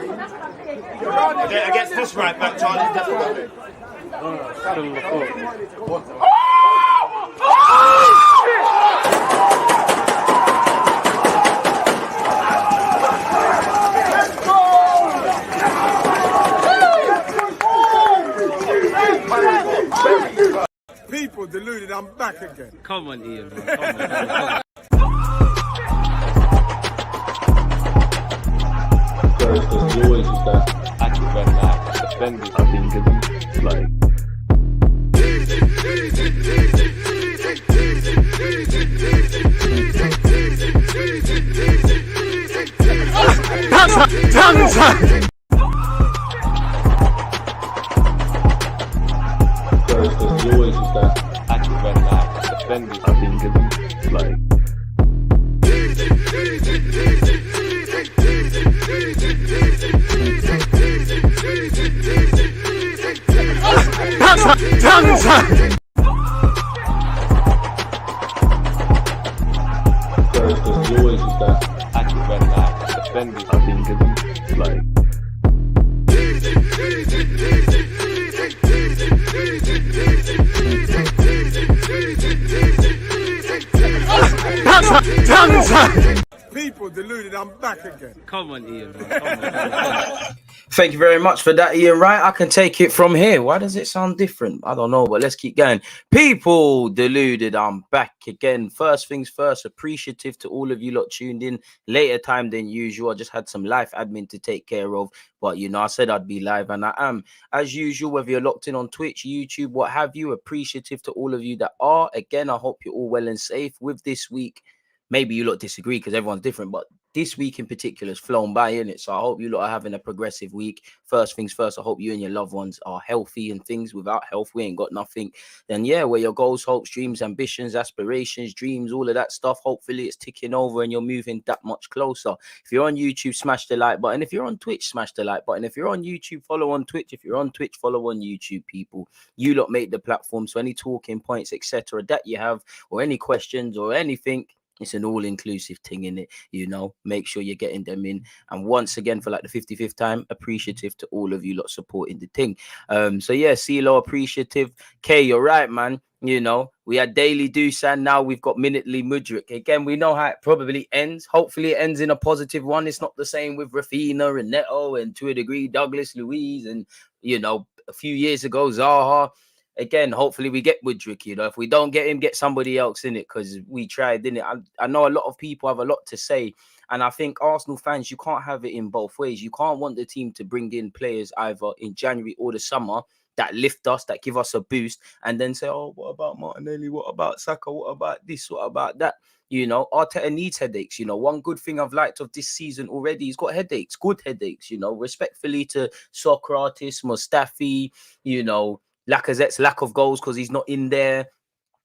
Against this right back, Charlie, definitely. People deluded, I'm back again. Come on, Ian, bro. Come on. There's always just that active red flag defenders. I think it's like there's always just that active red flag defenders. I think it's like there's always just that active red flag defenders. I think it's like People deluded, I'm back again. Come on, Ian, bro. Come on. Thank you very much for that, Ian. Right, I can take it from here. Why does it sound different? I don't know, but let's keep going. People deluded, I'm back again. First things first, appreciative to all of you lot tuned in later time than usual. I just had some life admin to take care of, but you know, I said I'd be live, and I am. As usual, whether you're locked in on Twitch, YouTube, what have you, appreciative to all of you that are. Again, I hope you're all well and safe with this week. Maybe you lot disagree because everyone's different, but this week in particular has flown by, innit? So I hope you lot are having a progressive week. First things first, I hope you and your loved ones are healthy and things. Without health, we ain't got nothing. Then, yeah, where your goals, hopes, dreams, ambitions, aspirations, dreams, all of that stuff, hopefully it's ticking over and you're moving that much closer. If you're on YouTube, smash the like button. If you're on Twitch, smash the like button. If you're on YouTube, follow on Twitch. If you're on Twitch, follow on YouTube, people. You lot make the platform. So any talking points, etc., that you have, or any questions or anything, it's an all-inclusive thing in it, you know. Make sure you're getting them in. And once again, for like the 55th time, appreciative to all of you lot supporting the thing. So yeah, CeeLo, appreciative. K, you're right, man. You know, we had Daily Dusan, now we've got Minutely Mudryk. Again, we know how it probably ends. Hopefully it ends in a positive one. It's not the same with Rafinha and Neto and, to a degree, Douglas Luiz and, you know, a few years ago, Zaha. Again, hopefully we get Mudryk, you know. If we don't get him, get somebody else in it, because we tried, didn't it? I know a lot of people have a lot to say, and I think Arsenal fans, you can't have it in both ways. You can't want the team to bring in players either in January or the summer that lift us, that give us a boost, and then say, oh, what about Martinelli? What about Saka? What about this? What about that? You know, Arteta needs headaches. You know, one good thing I've liked of this season already, he's got headaches, good headaches, you know, respectfully to Socrates, Mustafi, you know, Lacazette's lack of goals because he's not in there.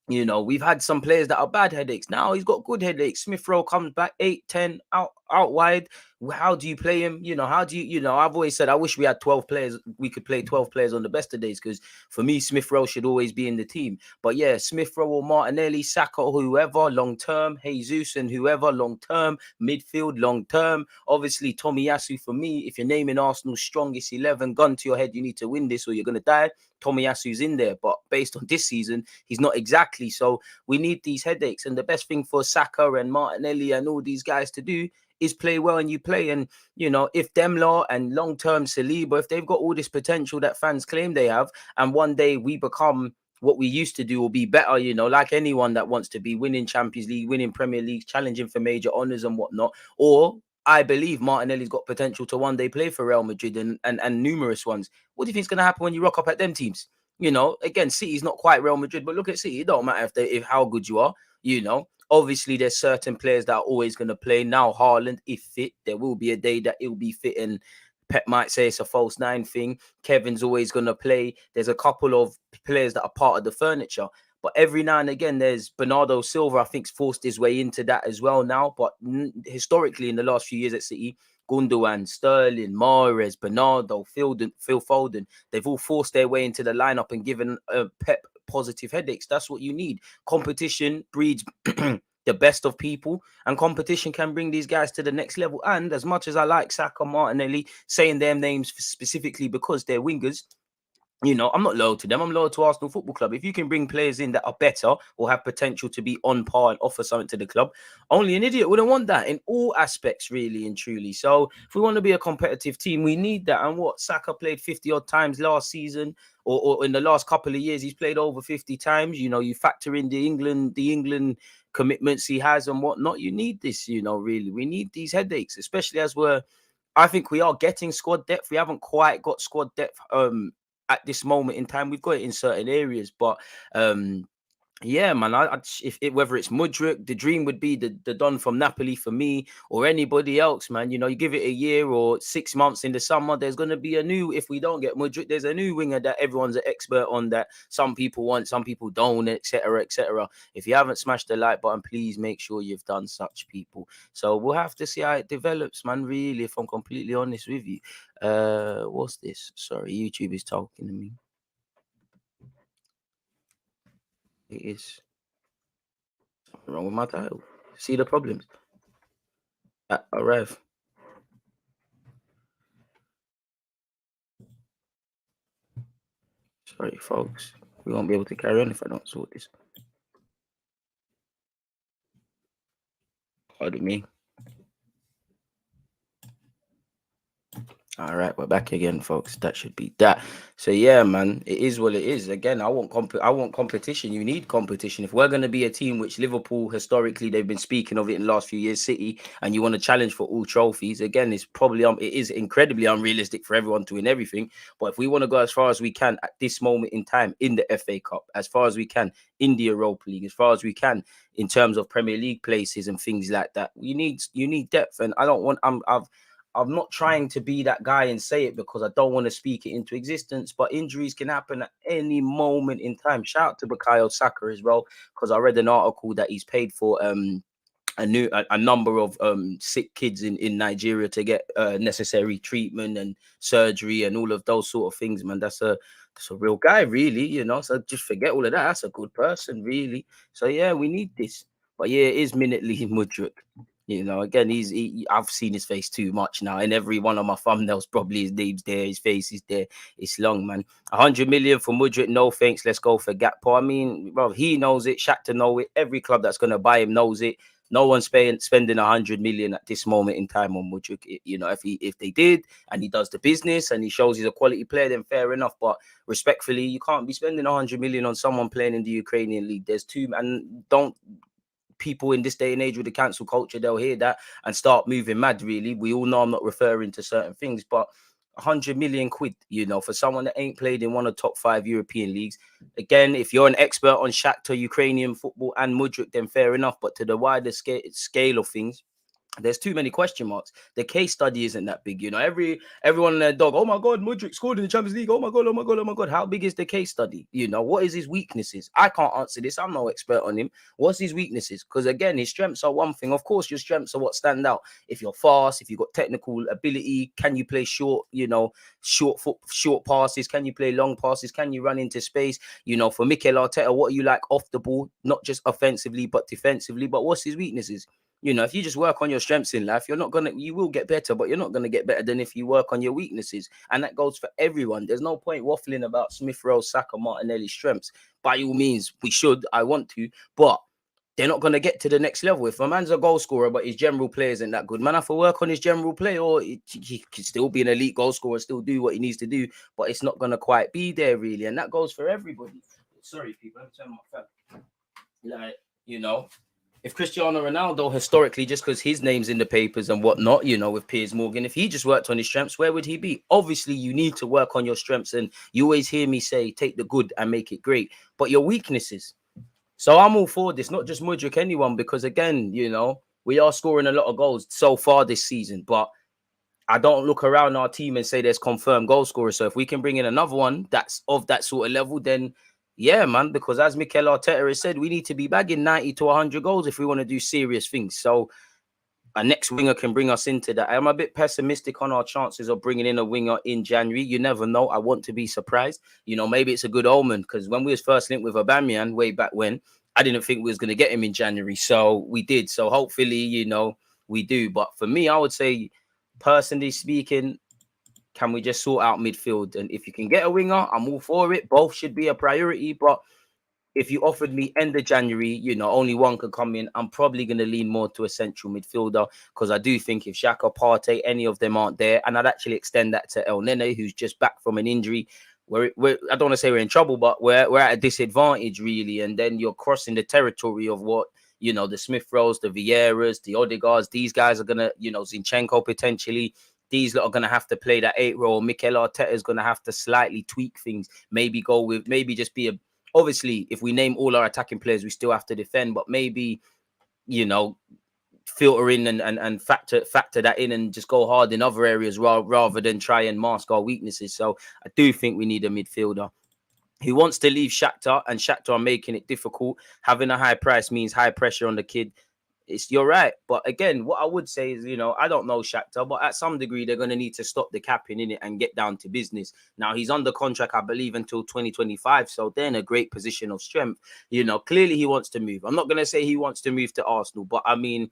You know, we've had some players that are bad headaches. Now he's got good headaches. Smith Rowe comes back 8, 10 out wide. How do you play him? You know, how do you know, I've always said I wish we had 12 players. We could play 12 players on the best of days, because for me, Smith Rowe should always be in the team. But yeah, Smith Rowe or Martinelli, Saka or whoever, long term, Jesus and whoever, long term, midfield, long term. Obviously, Tomiyasu for me, if you're naming Arsenal's strongest 11, gun to your head, you need to win this or you're going to die. Tomiyasu's in there, but based on this season, he's not exactly. So we need these headaches. And the best thing for Saka and Martinelli and all these guys to do is play well, and you play. And, you know, if Demla and long-term Saliba, if they've got all this potential that fans claim they have, and one day we become what we used to do or be better, you know, like anyone that wants to be winning Champions League, winning Premier League, challenging for major honours and whatnot, or I believe Martinelli's got potential to one day play for Real Madrid and numerous ones. What do you think is going to happen when you rock up at them teams? You know, again, City's not quite Real Madrid, but look at City. It don't matter if how good you are, you know. Obviously, there's certain players that are always going to play. Now, Haaland, if fit, there will be a day that he'll be fit, and Pep might say it's a false nine thing. Kevin's always going to play. There's a couple of players that are part of the furniture. But every now and again, there's Bernardo Silva, I think, forced his way into that as well now. But historically, in the last few years at City, Gundogan, Sterling, Mahrez, Bernardo, Phil Foden, they've all forced their way into the lineup and given Pep positive headaches. That's what you need. Competition breeds the best of people, and competition can bring these guys to the next level. And as much as I like Saka, Martinelli, saying their names specifically because they're wingers, you know, I'm not loyal to them. I'm loyal to Arsenal Football Club. If you can bring players in that are better or have potential to be on par and offer something to the club, only an idiot wouldn't want that in all aspects, really and truly. So if we want to be a competitive team, we need that. And what, Saka played 50 odd times last season, or in the last couple of years, he's played over 50 times. You know, you factor in the England commitments he has and whatnot. You need this, you know, really. We need these headaches, especially as I think we are getting squad depth. We haven't quite got squad depth at this moment in time. We've got it in certain areas, but yeah, man. Whether it's Mudryk, the dream would be the Don from Napoli for me, or anybody else, man. You know, you give it a year or 6 months in the summer, there's going to be a new. If we don't get Mudryk, there's a new winger that everyone's an expert on, that some people want, some people don't, etc., etc. If you haven't smashed the like button, please make sure you've done such, people. So we'll have to see how it develops, man. Really, if I'm completely honest with you. What's this? Sorry, YouTube is talking to me. It is something wrong with my title. See the problems. Rev. Sorry, folks. We won't be able to carry on if I don't sort this. Pardon me. All right, we're back again, folks. That should be that. So yeah, man, it is what it is. Again, I want competition. You need competition. If we're going to be a team which Liverpool historically, they've been speaking of it in the last few years, City, and you want to challenge for all trophies, again, it's probably it is incredibly unrealistic for everyone to win everything. But if we want to go as far as we can at this moment in time in the FA Cup, as far as we can in the Europa League, as far as we can in terms of Premier League places and things like that, you need depth. And I don't want I'm not trying to be that guy and say it because I don't want to speak it into existence, but injuries can happen at any moment in time. Shout out to Becao Saka as well, because I read an article that he's paid for a number of sick kids in Nigeria to get necessary treatment and surgery and all of those sort of things, man. That's a real guy, really, you know. So just forget all of that. That's a good person, really. So yeah, we need this. But yeah, it is minutely Mudryk. You know, again, I've seen his face too much now. In every one of my thumbnails, probably his name's there, his face is there. It's long, man. 100 million for Mudryk, no thanks. Let's go for Gakpo. I mean, bro, he knows it. Shakhtar know it. Every club that's going to buy him knows it. No one's spending 100 million at this moment in time on Mudryk. You know, if they did and he does the business and he shows he's a quality player, then fair enough. But respectfully, you can't be spending 100 million on someone playing in the Ukrainian league. There's two, and don't. People in this day and age with the cancel culture, they'll hear that and start moving mad, really. We all know I'm not referring to certain things, but 100 million quid, you know, for someone that ain't played in one of the top 5 European leagues. Again, if you're an expert on Shakhtar, Ukrainian football and Mudryk, then fair enough. But to the wider scale of things, there's too many question marks. The case study isn't that big, you know. Everyone and their dog, oh my god, Mudryk scored in the Champions League. Oh my god, oh my god, oh my god. How big is the case study? You know, what is his weaknesses? I can't answer this. I'm no expert on him. What's his weaknesses? Because again, his strengths are one thing. Of course, your strengths are what stand out. If you're fast, if you've got technical ability, can you play short passes? Can you play long passes? Can you run into space? You know, for Mikel Arteta, what are you like off the ball, not just offensively but defensively? But what's his weaknesses? You know, if you just work on your strengths in life, you will get better, but you're not going to get better than if you work on your weaknesses. And that goes for everyone. There's no point waffling about Smith Rowe, Saka, Martinelli's strengths. By all means, we should. I want to, but they're not going to get to the next level. If a man's a goal scorer, but his general play isn't that good, man, I have to work on his general play, or he can still be an elite goal scorer, still do what he needs to do, but it's not going to quite be there, really. And that goes for everybody. Sorry, people, I'm turning my phone. Like, you know, if Cristiano Ronaldo, historically, just because his name's in the papers and whatnot, you know, with Piers Morgan, if he just worked on his strengths, where would he be? Obviously, you need to work on your strengths. And you always hear me say, take the good and make it great. But your weaknesses. So I'm all for this, not just Mudryk, anyone, because again, you know, we are scoring a lot of goals so far this season. But I don't look around our team and say there's confirmed goal scorers. So if we can bring in another one that's of that sort of level, then yeah, man, because as Mikel Arteta has said, we need to be bagging 90 to 100 goals if we want to do serious things. So a next winger can bring us into that. I'm a bit pessimistic on our chances of bringing in a winger in January. You never know. I want to be surprised. You know, maybe it's a good omen, because when we was first linked with Aubameyang way back when, I didn't think we was going to get him in January. So we did. So hopefully, you know, we do. But for me, I would say, personally speaking, can we just sort out midfield? And if you can get a winger, I'm all for it. Both should be a priority. But if you offered me end of January, you know, only one could come in, I'm probably going to lean more to a central midfielder, because I do think if Xhaka, Partey, any of them aren't there, and I'd actually extend that to El Nene, who's just back from an injury. We're I don't want to say we're in trouble, but we're at a disadvantage, really. And then you're crossing the territory of what, you know, the Smith Rowes, the Vieiras, the Odegaards, these guys are going to, you know, Zinchenko potentially. These lot are going to have to play that 8 role. Mikel Arteta is going to have to slightly tweak things. Maybe go with, maybe just be a, obviously, if we name all our attacking players, we still have to defend. But maybe, you know, filter in and factor that in and just go hard in other areas rather than try and mask our weaknesses. So I do think we need a midfielder. He wants to leave Shakhtar, and Shakhtar are making it difficult. Having a high price means high pressure on the kid. You're right. But again, what I would say is, you know, I don't know Shakhtar, but at some degree, they're going to need to stop the capping in it and get down to business. Now, he's under contract, I believe, until 2025. So they're in a great position of strength. You know, clearly he wants to move. I'm not going to say he wants to move to Arsenal, but I mean,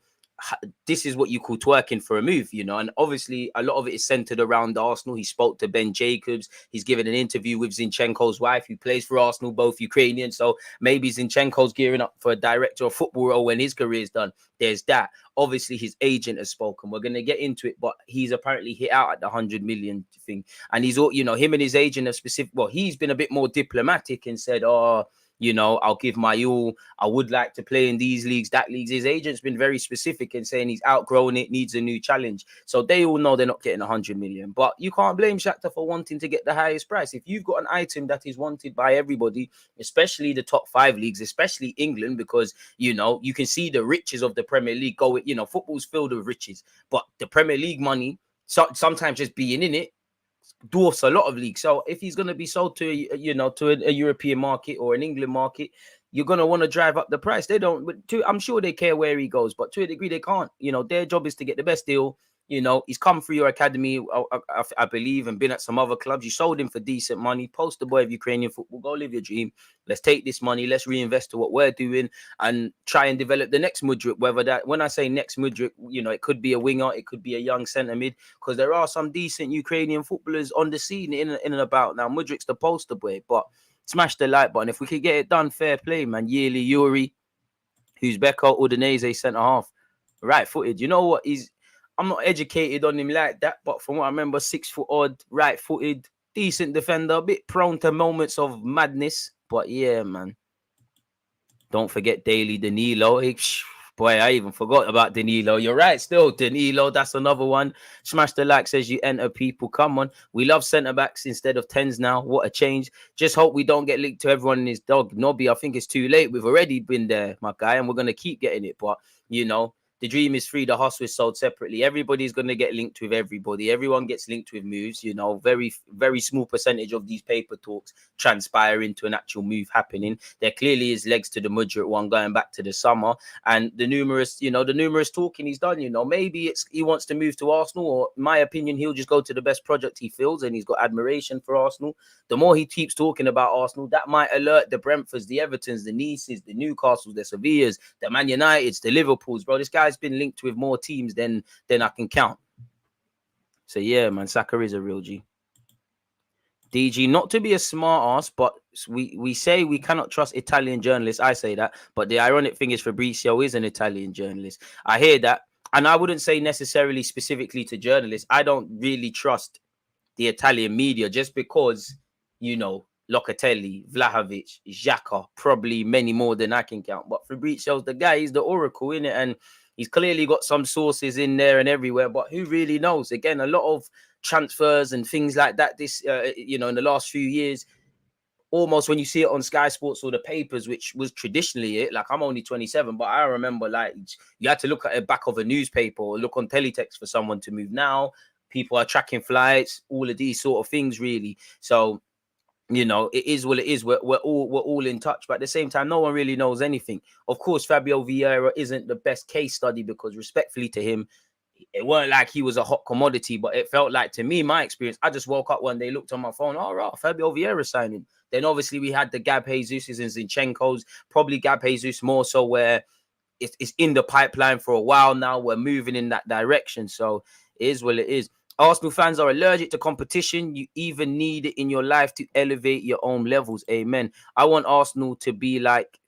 this is what you call twerking for a move, you know, and obviously a lot of it is centered around Arsenal. He spoke to Ben Jacobs. He's given an interview with Zinchenko's wife, who plays for Arsenal, both Ukrainian. So maybe Zinchenko's gearing up for a director of football role when his career is done. There's that. Obviously, his agent has spoken. We're going to get into it, but he's apparently hit out at the 100 million thing. And he's all, you know, him and his agent have specific. Well, he's been a bit more diplomatic and said, oh, you know, I'll give my all. I would like to play in these leagues, that leagues. His agent's been very specific in saying he's outgrown it, needs a new challenge. So they all know they're not getting 100 million. But you can't blame Shakhtar for wanting to get the highest price. If you've got an item that is wanted by everybody, especially the top 5 leagues, especially England, because, you know, you can see the riches of the Premier League go, you know, football's filled with riches. But the Premier League money, sometimes just being in it, dwarfs a lot of leagues. So if he's going to be sold to, you know, to a European market or an England market, you're going to want to drive up the price. They don't, I'm sure they care where he goes, but to a degree they can't. You know, their job is to get the best deal. You know, he's come through your academy, I believe, and been at some other clubs. You sold him for decent money. Poster boy of Ukrainian football. Go live your dream. Let's take this money. Let's reinvest to what we're doing and try and develop the next Mudryk. Whether that, when I say next Mudryk, you know, it could be a winger, it could be a young centre mid, because there are some decent Ukrainian footballers on the scene in and about. Now, Mudryk's the poster boy, but smash the like button. If we could get it done, fair play, man. Yearly Yuri, who's Becao, Udinese centre half, right footed. You know what? I'm not educated on him like that, but from what I remember, 6 foot odd, right footed, decent defender, a bit prone to moments of madness. But yeah, man. Don't forget Daily Danilo. Boy, I even forgot about Danilo. You're right, still Danilo. That's another one. Smash the like, says you enter, people. Come on. We love centre backs instead of 10s now. What a change. Just hope we don't get linked to everyone in his dog. Nobby, I think it's too late. We've already been there, my guy, and we're going to keep getting it. But, you know, the dream is free. The hustle is sold separately. Everybody's going to get linked with everybody. Everyone gets linked with moves. You know, very, very small percentage of these paper talks transpire into an actual move happening. There clearly is legs to the Mudryk one going back to the summer. And the numerous talking he's done, you know, maybe it's he wants to move to Arsenal, or in my opinion, he'll just go to the best project he feels, and he's got admiration for Arsenal. The more he keeps talking about Arsenal, that might alert the Brentfords, the Evertons, the Nices, the Newcastles, the Sevillas, the Man Uniteds, the Liverpools. Bro, this guy's been linked with more teams than I can count. So yeah, man, Saka is a real G. DG, not to be a smart ass, but we say we cannot trust Italian journalists. I say that, but the ironic thing is Fabrizio is an Italian journalist. I hear that, and I wouldn't say necessarily specifically to journalists. I don't really trust the Italian media just because, you know, Locatelli, Vlahovic, Xhaka, probably many more than I can count. But Fabrizio's the guy, he's the oracle, innit? And he's clearly got some sources in there and everywhere, but who really knows? Again, a lot of transfers and things like that, this, you know, in the last few years, almost when you see it on Sky Sports or the papers, which was traditionally it, like I'm only 27, but I remember like you had to look at the back of a newspaper or look on teletext for someone to move. Now, people are tracking flights, all of these sort of things, really. So, you know, it is what it is. We're all in touch, but at the same time, no one really knows anything. Of course, Fabio Vieira isn't the best case study because, respectfully to him, it weren't like he was a hot commodity, but it felt like, to me, my experience, I just woke up one day, looked on my phone, all right, Fabio Vieira signing. Then obviously we had the Gab Jesus's and Zinchenko's, probably Gab Jesus more so, where it's in the pipeline for a while now. We're moving in that direction. So it is what it is. Arsenal fans are allergic to competition. You even need it in your life to elevate your own levels. Amen. I want Arsenal to be like,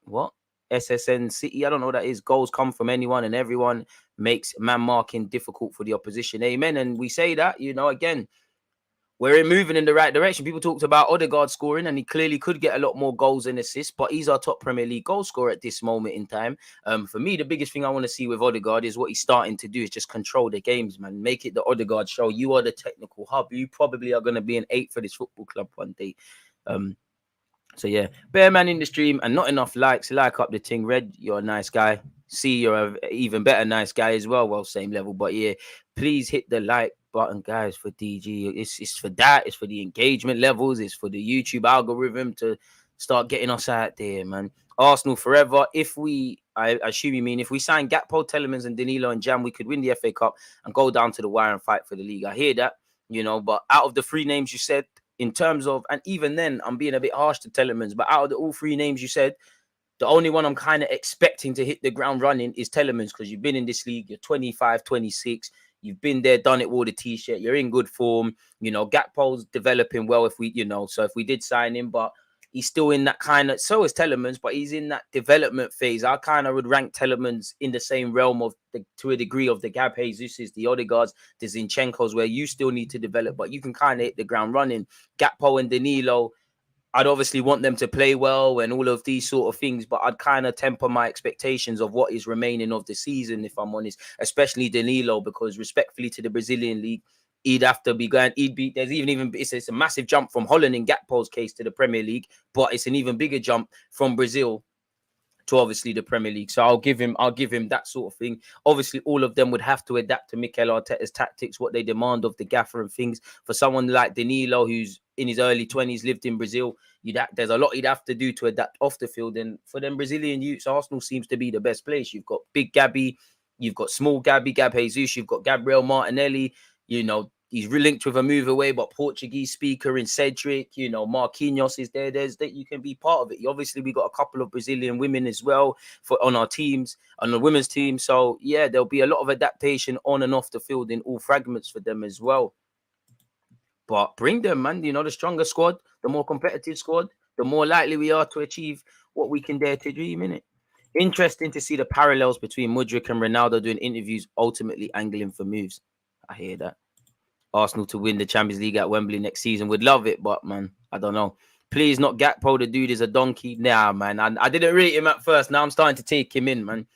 what? SSN City. I don't know what that is. Goals come from anyone and everyone, makes man marking difficult for the opposition. Amen. And we say that, again, we're moving in the right direction. People talked about Odegaard scoring, and he clearly could get a lot more goals and assists, but he's our top Premier League goal scorer at this moment in time. For me, the biggest thing I want to see with Odegaard is what he's starting to do is just control the games, man. Make it the Odegaard show. You are the technical hub. You probably are going to be an 8 for this football club one day. So yeah, bear man in the stream and not enough likes. Like up the thing. Red, you're a nice guy. See, you're an even better nice guy as well. Well, same level, but yeah, please hit the like button, guys, for DG. It's for that. It's for the engagement levels. It's for the YouTube algorithm to start getting us out there, man. Arsenal forever. I assume you mean if we sign Gakpo, Telemans, and Danilo and Jam, we could win the FA Cup and go down to the wire and fight for the league. I hear that, but out of the 3 names you said, in terms of, and even then, I'm being a bit harsh to Telemans, but out of all 3 names you said, the only one I'm kind of expecting to hit the ground running is Telemans, because you've been in this league, you're 25, 26, you've been there, done it, wore the t-shirt, you're in good form. Gakpo's developing well if we did sign him, but he's still in that kind of, so is Telemans, but he's in that development phase. I kind of would rank Telemans in the same realm of, to a degree, of the Gab Jesus's, the Odegaards, the Zinchenko's, where you still need to develop, but you can kind of hit the ground running. Gakpo and Danilo, I'd obviously want them to play well and all of these sort of things, but I'd kind of temper my expectations of what is remaining of the season, if I'm honest, especially Danilo, because respectfully to the Brazilian league, he'd have to be going, it's a massive jump from Holland in Gakpo's case to the Premier League, but it's an even bigger jump from Brazil to obviously the Premier League. So I'll give him that sort of thing. Obviously, all of them would have to adapt to Mikel Arteta's tactics, what they demand of the gaffer and things. For someone like Danilo, who's in his early 20s, lived in Brazil, there's a lot he'd have to do to adapt off the field. And for them Brazilian youths, Arsenal seems to be the best place. You've got big Gabby, you've got small Gabby, Gab Jesus, you've got Gabriel Martinelli, he's linked with a move away, but Portuguese speaker in Cedric, Marquinhos is there. There's that you can be part of it. Obviously, we got a couple of Brazilian women as well on our teams, on the women's team. So yeah, there'll be a lot of adaptation on and off the field in all fragments for them as well. But bring them, man. The stronger squad, the more competitive squad, the more likely we are to achieve what we can dare to dream, innit? Interesting to see the parallels between Mudryk and Ronaldo doing interviews, ultimately angling for moves. I hear that. Arsenal to win the Champions League at Wembley next season. Would love it, but man, I don't know. Please, not Gakpo. The dude is a donkey. Nah, man. I didn't rate him at first. Now I'm starting to take him in, man.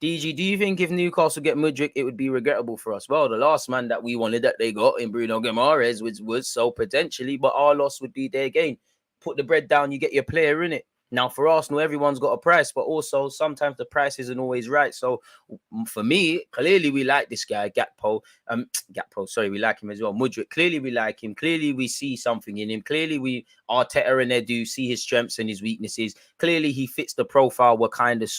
DG, do you think if Newcastle get Mudryk, it would be regrettable for us? Well, the last man that we wanted that they got in Bruno Guimaraes was so potentially, but our loss would be their gain. Put the bread down, you get your player in it. Now, for Arsenal, everyone's got a price, but also sometimes the price isn't always right. So for me, clearly we like this guy, Gakpo. We like him as well. Mudryk, clearly we like him. Clearly we see something in him. Clearly Arteta and Edu see his strengths and his weaknesses. Clearly he fits the profile we're kind of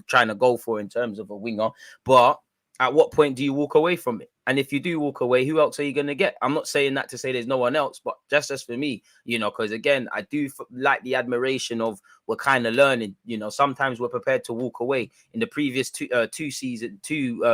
trying to go for in terms of a winger. But at what point do you walk away from it? And if you do walk away, who else are you going to get? I'm not saying that to say there's no one else, but just as for me, because again, I do like the admiration of we're kind of learning. Sometimes we're prepared to walk away. In the previous two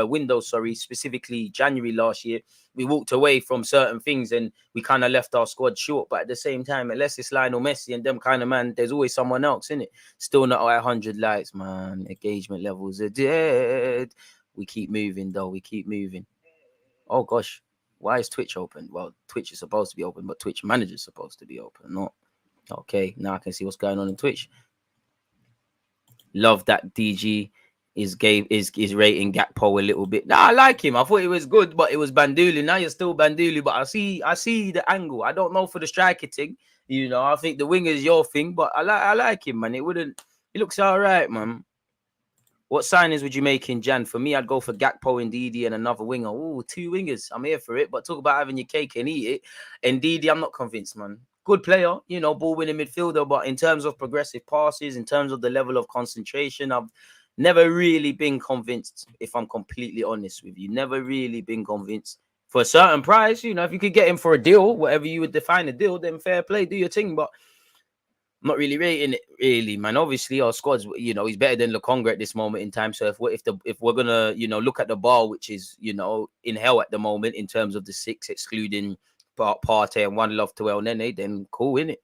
windows, specifically January last year, we walked away from certain things and we kind of left our squad short. But at the same time, unless it's Lionel Messi and them kind of man, there's always someone else in it. Still not at 100 likes, man. Engagement levels are dead. We keep moving, though. We keep moving. Oh, gosh. Why is Twitch open? Well, Twitch is supposed to be open, but Twitch Manager is supposed to be open. Not. Okay, now I can see what's going on in Twitch. Love that DG is rating Gakpo a little bit. Nah, I like him. I thought it was good, but it was Bandulu. Now you're still Bandulu, but I see the angle. I don't know for the striker thing. I think the wing is your thing, but I like him, man. He looks all right, man. What signings would you make in Jan? For me, I'd go for Gakpo, Ndidi, and another winger. Ooh, 2 wingers. I'm here for it. But talk about having your cake and eat it. Ndidi, I'm not convinced, man. Good player, ball-winning midfielder. But in terms of progressive passes, in terms of the level of concentration, Never really been convinced, if I'm completely honest with you. Never really been convinced. For a certain price, you know, if you could get him for a deal, whatever you would define a deal, then fair play, do your thing. But I'm not really rating it, really, man. Obviously, our squad's, you know, he's better than Lokonga at this moment in time. So if we're gonna, you know, look at the bar, which is, you know, in hell at the moment in terms of the 6, excluding Partey and one love to El Nene, then cool, innit?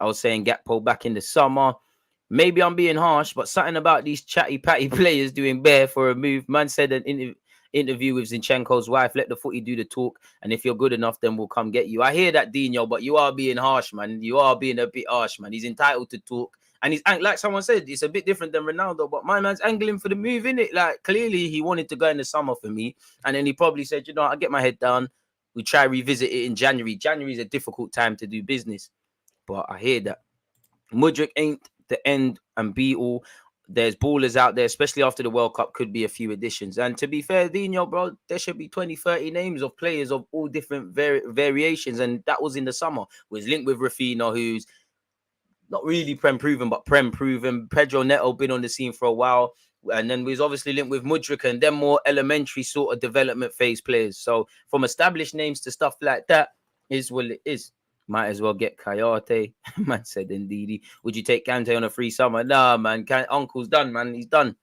I was saying Gakpo back in the summer. Maybe I'm being harsh, but something about these chatty patty players doing bare for a move. Man said an interview with Zinchenko's wife, let the footy do the talk, and if you're good enough, then we'll come get you. I hear that, Dino, but you are being harsh, man. You are being a bit harsh, man. He's entitled to talk, and he's, like someone said, it's a bit different than Ronaldo, but my man's angling for the move, innit? Like, clearly he wanted to go in the summer for me, and then he probably said, you know, I'll get my head down. We try revisit it in January. January is a difficult time to do business, but I hear that. Mudryk ain't the end and be all. There's ballers out there, especially after the World Cup, could be a few additions. And to be fair, Dino, bro, there should be 20, 30 names of players of all different variations. And that was in the summer. Was linked with Rafinha, who's not really Prem proven, but Prem proven. Pedro Neto been on the scene for a while. And then we was obviously linked with Mudryk and then more elementary sort of development phase players. So from established names to stuff like that is what it is. Might as well get Kayate. Man said, indeed. Would you take Kante on a free summer? Nah, man. Uncle's done, man. He's done.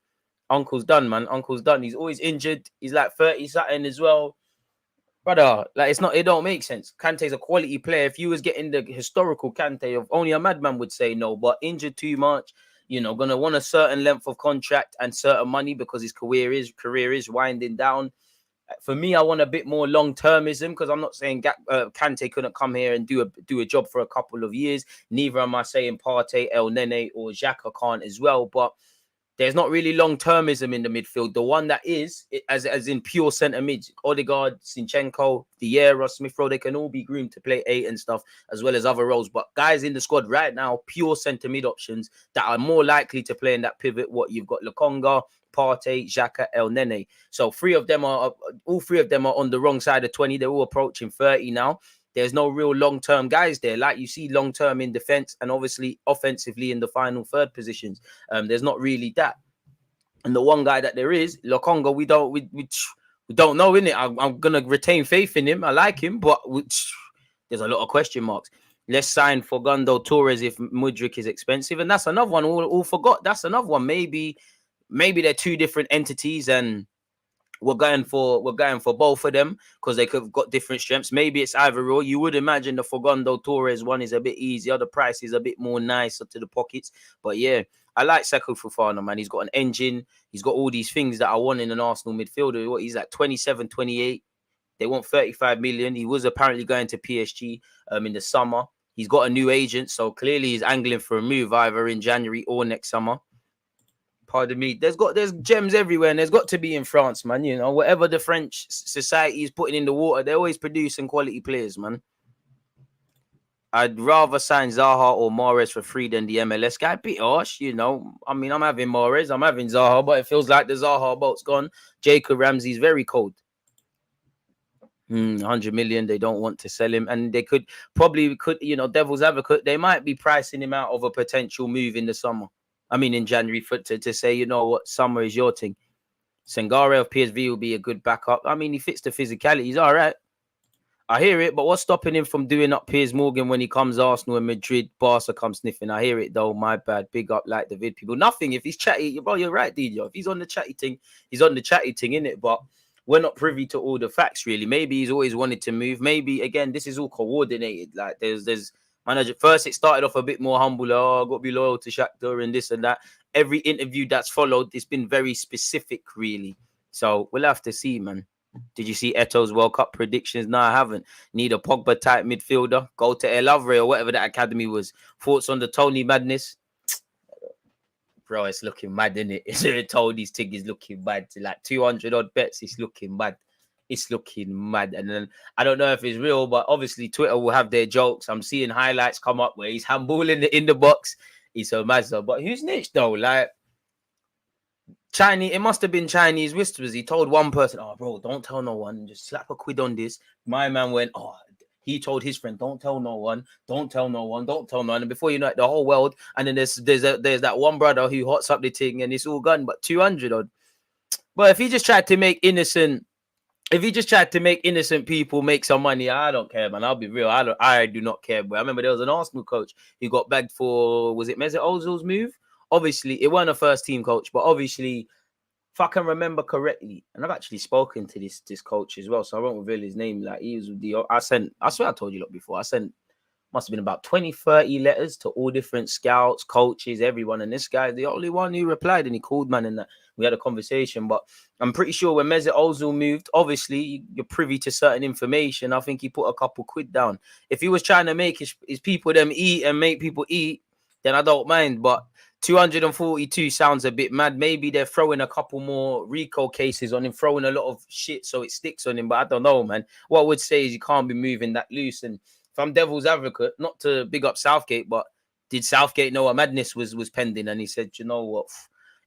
Uncle's done, man. Uncle's done. He's always injured. He's like 30-something as well. Brother, like, it's not, it don't make sense. Kante's a quality player. If you was getting the historical Kante of only a madman would say no, but injured too much, you know, gonna want a certain length of contract and certain money because his career is winding down. For me, I want a bit more long-termism because I'm not saying Kante couldn't come here and do a job for a couple of years. Neither am I saying Partey, El Nene, or Xhaka can't as well. But there's not really long-termism in the midfield. The one that is, as in pure centre mid, Odegaard, Zinchenko, Vieira, Smith Rowe, they can all be groomed to play 8 and stuff, as well as other roles. But guys in the squad right now, pure centre mid options that are more likely to play in that pivot. What you've got, Lokonga, Partey, Xhaka, El Nene. So all three of them are on the wrong side of 20. They're all approaching 30 now. There's no real long-term guys there. Like you see long-term in defense and obviously offensively in the final third positions. There's not really that. And the one guy that there is, Lokonga, we don't know, innit? I'm gonna retain faith in him. I like him, but there's a lot of question marks. Let's sign Fernando Torres if Mudryk is expensive, and that's another one. All forgot. That's another one. Maybe they're two different entities, and we're going for both of them because they could have got different strengths. Maybe it's either or. You would imagine the Fernando Torres one is a bit easier. The price is a bit more nicer to the pockets. But yeah, I like Seko Fofana, man. He's got an engine. He's got all these things that I want in an Arsenal midfielder. He's like 27, 28. They want 35 million. He was apparently going to PSG in the summer. He's got a new agent, so clearly he's angling for a move either in January or next summer. Pardon me. There's gems everywhere, and there's got to be in France, man. You know, whatever the French society is putting in the water, they're always producing quality players, man. I'd rather sign Zaha or Mahrez for free than the MLS guy. Bit harsh, you know. I mean, I'm having Mahrez, I'm having Zaha, but it feels like the Zaha boat's gone. Jacob Ramsey's very cold. 100 million, they don't want to sell him, and they could, you know, devil's advocate, they might be pricing him out of a potential move in the summer. I mean, in January, to say, you know what, summer is your thing. Sangare of PSV will be a good backup. I mean, he fits the physicality. He's all right. I hear it, but what's stopping him from doing up Piers Morgan when he comes Arsenal and Madrid, Barca come sniffing? I hear it, though. My bad. Big up, like the vid people. Nothing. If he's chatty, bro, you're right, DJ. If he's on the chatty thing, he's on the chatty thing, innit? But we're not privy to all the facts, really. Maybe he's always wanted to move. Maybe, again, this is all coordinated. Like, there's manager. First, it started off a bit more humble. Oh, I've got to be loyal to Shakhtar and this and that. Every interview that's followed, it's been very specific, really. So we'll have to see, man. Did you see Eto's World Cup predictions? No, I haven't. Need a Pogba type midfielder. Go to El Havre or whatever that academy was. Thoughts on the Tony madness? Bro, it's looking mad, isn't it? Tony's thing is looking mad. Like 200 odd bets, it's looking mad. It's looking mad. And then I don't know if it's real, but obviously Twitter will have their jokes. I'm seeing highlights come up where he's handballing in the box. He's so mad. But who's niche though? Like, Chinese, it must have been Chinese whispers. He told one person, oh, bro, don't tell no one. Just slap a quid on this. My man went, oh, He told his friend, "Don't tell no one, don't tell no one, don't tell no one." And before you know it, the whole world. And then there's that one brother who hots up the thing, and it's all gone. But 200 odd. But if he just tried to make innocent people make some money, I don't care, man. I'll be real. I do not care. But I remember there was an Arsenal coach who got bagged for, was it Mesut Ozil's move? Obviously, it wasn't a first team coach, but obviously, if I can remember correctly, and I've actually spoken to this coach as well, so I won't reveal his name. Like, he was with I swear I told you lot before. Must have been about 20, 30 letters to all different scouts, coaches, everyone. And this guy, the only one who replied, and he called, man, and we had a conversation. But I'm pretty sure when Mesut Ozil moved, obviously you're privy to certain information. I think he put a couple quid down. If he was trying to make his people them eat and make people eat, then I don't mind. But 242 sounds a bit mad. Maybe they're throwing a couple more RICO cases on him, throwing a lot of shit so it sticks on him. But I don't know, man. What I would say is you can't be moving that loose. And if I'm devil's advocate, not to big up Southgate, but did Southgate know a madness was pending? And he said, you know what,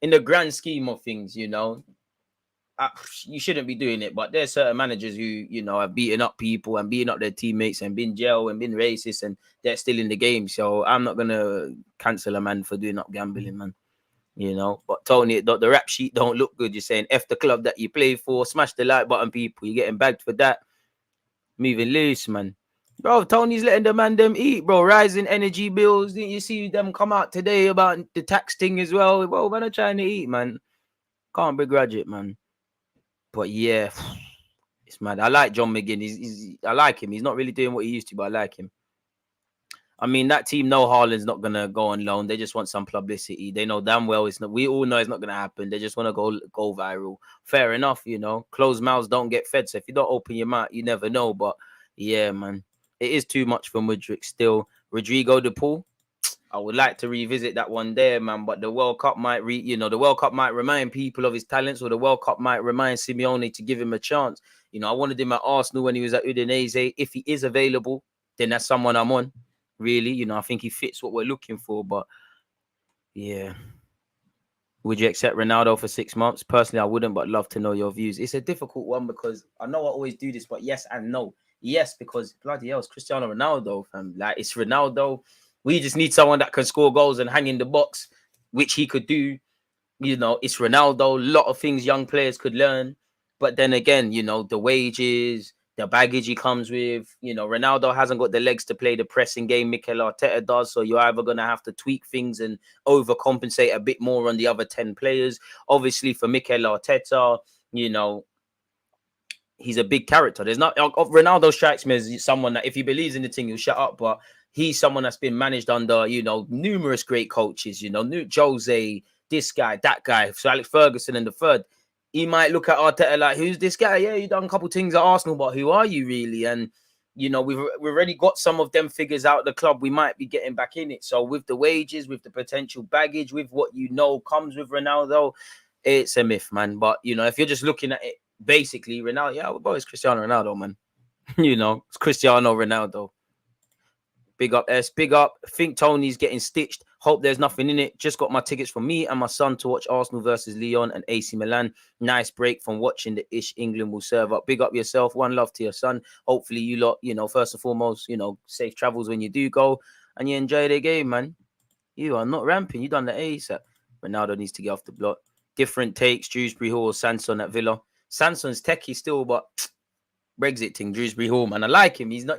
in the grand scheme of things, you know, you shouldn't be doing it. But there's certain managers who, you know, have beaten up people and beaten up their teammates and been jail and been racist, and they're still in the game. So I'm not going to cancel a man for doing up gambling, man. You know, but Tony, the rap sheet don't look good. You're saying F the club that you play for, smash the like button, people. You're getting bagged for that. Moving loose, man. Bro, Tony's letting the man them eat, bro. Rising energy bills. Didn't you see them come out today about the tax thing as well? Bro, man, are trying to eat, man. Can't begrudge it, man. But yeah, it's mad. I like John McGinn. I like him. He's not really doing what he used to, but I like him. I mean, that team know Haaland's not gonna go on loan. They just want some publicity. They know damn well it's not. We all know it's not gonna happen. They just want to go viral. Fair enough, you know. Closed mouths don't get fed. So if you don't open your mouth, you never know. But yeah, man. It is too much for Mudryk still. Rodrigo Becao, I would like to revisit that one there, man. But the World Cup might the World Cup might remind people of his talents, or the World Cup might remind Simeone to give him a chance. You know, I wanted him at Arsenal when he was at Udinese. If he is available, then that's someone I'm on. Really, you know, I think he fits what we're looking for. But yeah. Would you accept Ronaldo for 6 months? Personally, I wouldn't, but love to know your views. It's a difficult one because I know I always do this, but yes and no. Yes, because bloody hell, it's Cristiano Ronaldo, fam. Like, it's Ronaldo. We just need someone that can score goals and hang in the box, which he could do. You know, it's Ronaldo. A lot of things young players could learn. But then again, you know, the wages, the baggage he comes with. You know, Ronaldo hasn't got the legs to play the pressing game Mikel Arteta does. So you're either going to have to tweak things and overcompensate a bit more on the other 10 players. Obviously, for Mikel Arteta, you know, he's a big character. There's not Ronaldo strikes me as someone that if he believes in the thing, he'll shut up. But he's someone that's been managed under, you know, numerous great coaches. You know, Jose, this guy, that guy. So Alex Ferguson and the third. He might look at Arteta like, who's this guy? Yeah, you done a couple things at Arsenal, but who are you really? And you know, we've already got some of them figures out of the club. We might be getting back in it. So with the wages, with the potential baggage, with what you know comes with Ronaldo, it's a myth, man. But you know, if you're just looking at it. Basically, Ronaldo, yeah, well, it's Cristiano Ronaldo, man. You know, it's Cristiano Ronaldo. Big up, S. Big up. Think Tony's getting stitched. Hope there's nothing in it. Just got my tickets for me and my son to watch Arsenal versus Lyon and AC Milan. Nice break from watching the ish. England will serve up. Big up yourself. One love to your son. Hopefully you lot, you know, first and foremost, you know, safe travels when you do go and you enjoy the game, man. You are not ramping. You done the ASAP. Ronaldo needs to get off the block. Different takes. Dewsbury Hall, Sanson at Villa. Sanson's techie still, but Brexit thing, Dewsbury Hall, man. I like him. He's not.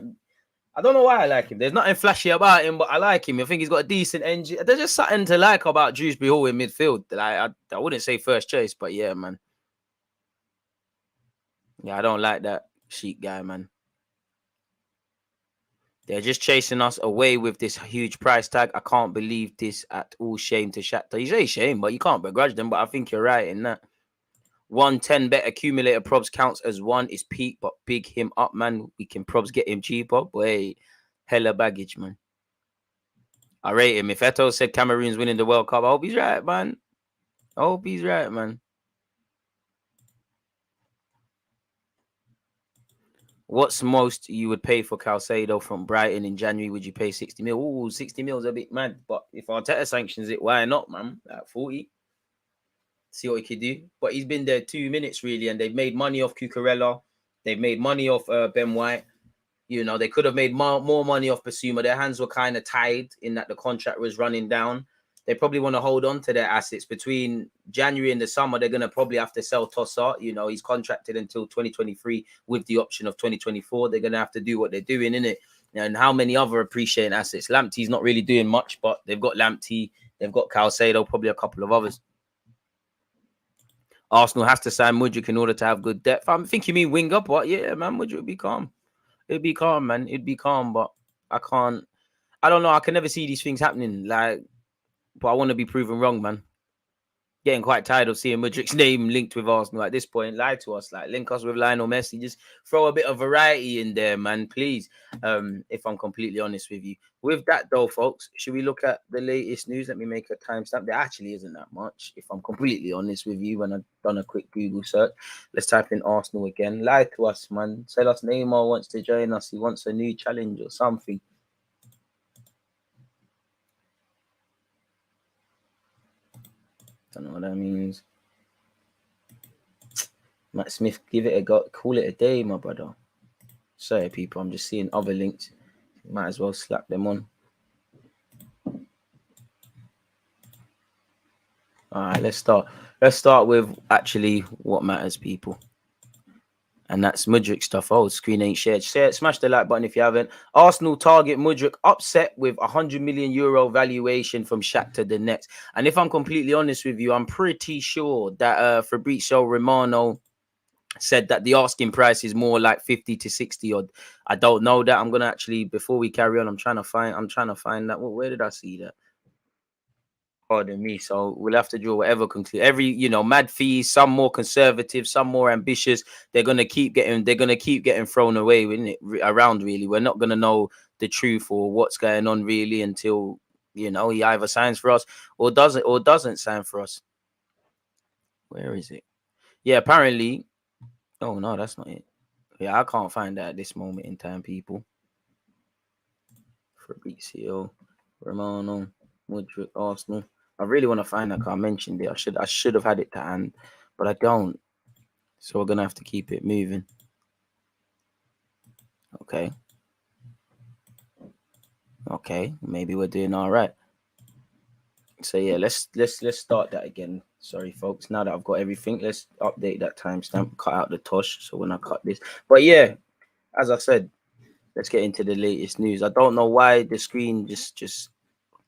I don't know why I like him. There's nothing flashy about him, but I like him. I think he's got a decent engine. There's just something to like about Dewsbury Hall in midfield. Like, I wouldn't say first choice, but yeah, man. Yeah, I don't like that Sheik guy, man. They're just chasing us away with this huge price tag. I can't believe this at all. Shame to Shakhtar. You say shame, but you can't begrudge them. But I think you're right in that. 110 bet accumulator probs counts as one. Is peak, but big him up, man. We can probs get him cheaper. Boy, hella baggage, man. I rate him. If Eto'o said Cameroon's winning the World Cup, I hope he's right, man. I hope he's right, man. What's most you would pay for Caicedo from Brighton in January? Would you pay 60 mil? Ooh, 60 mil is a bit mad. But if Arteta sanctions it, why not, man? At 40. See what he could do. But he's been there 2 minutes, really, and they've made money off Cucurella. They've made money off Ben White. You know, they could have made more money off Basuma. Their hands were kind of tied in that the contract was running down. They probably want to hold on to their assets. Between January and the summer, they're going to probably have to sell Tossart. You know, he's contracted until 2023 with the option of 2024. They're going to have to do what they're doing, innit? And how many other appreciating assets? Lamptey's not really doing much, but they've got Lamptey. They've got Caicedo, probably a couple of others. Arsenal has to sign Mudryk in order to have good depth. I think you mean winger, but yeah, man, Mudryk would be calm. It'd be calm, man. It'd be calm, but I don't know. I can never see these things happening. Like, but I want to be proven wrong, man. Getting quite tired of seeing Mudryk's name linked with Arsenal at this point. Lie to us, like link us with Lionel Messi. Just throw a bit of variety in there, man, please. If I'm completely honest with you. With that though, folks, should we look at the latest news? Let me make a timestamp. There actually isn't that much, if I'm completely honest with you. When I've done a quick Google search, let's type in Arsenal again. Lie to us, man. Tell us Neymar wants to join us. He wants a new challenge or something. Don't know what that means. Matt Smith, give it a go. Call it a day, my brother. Sorry, people. I'm just seeing other links. Might as well slap them on. All right, let's start. Let's start with actually what matters, people. And that's Mudryk stuff. Oh, screen ain't shared. Smash the like button if you haven't. Arsenal target Mudryk upset with €100 million valuation from Shakhtar Donetsk. And if I'm completely honest with you, I'm pretty sure that Fabrizio Romano said that the asking price is more like 50 to 60 odd. I don't know that. I'm gonna actually, before we carry on, I'm trying to find that. Well, where did I see that? Pardon me. So we'll have to draw whatever conclusion. Every, you know, mad fees, some more conservative, some more ambitious. They're gonna keep getting thrown away, isn't it? Around really. We're not gonna know the truth or what's going on really until, you know, he either signs for us or doesn't sign for us. Where is it? Yeah, apparently. Oh no, that's not it. Yeah, I can't find that at this moment in time, people. Fabrizio Romano, Mudryk, Arsenal. I really want to find that. I mentioned it. I should have had it to hand, but I don't. So we're gonna have to keep it moving. Okay. Maybe we're doing all right. So yeah, let's start that again. Sorry, folks. Now that I've got everything, let's update that timestamp. Cut out the tosh. So when I cut this, but yeah, as I said, let's get into the latest news. I don't know why the screen just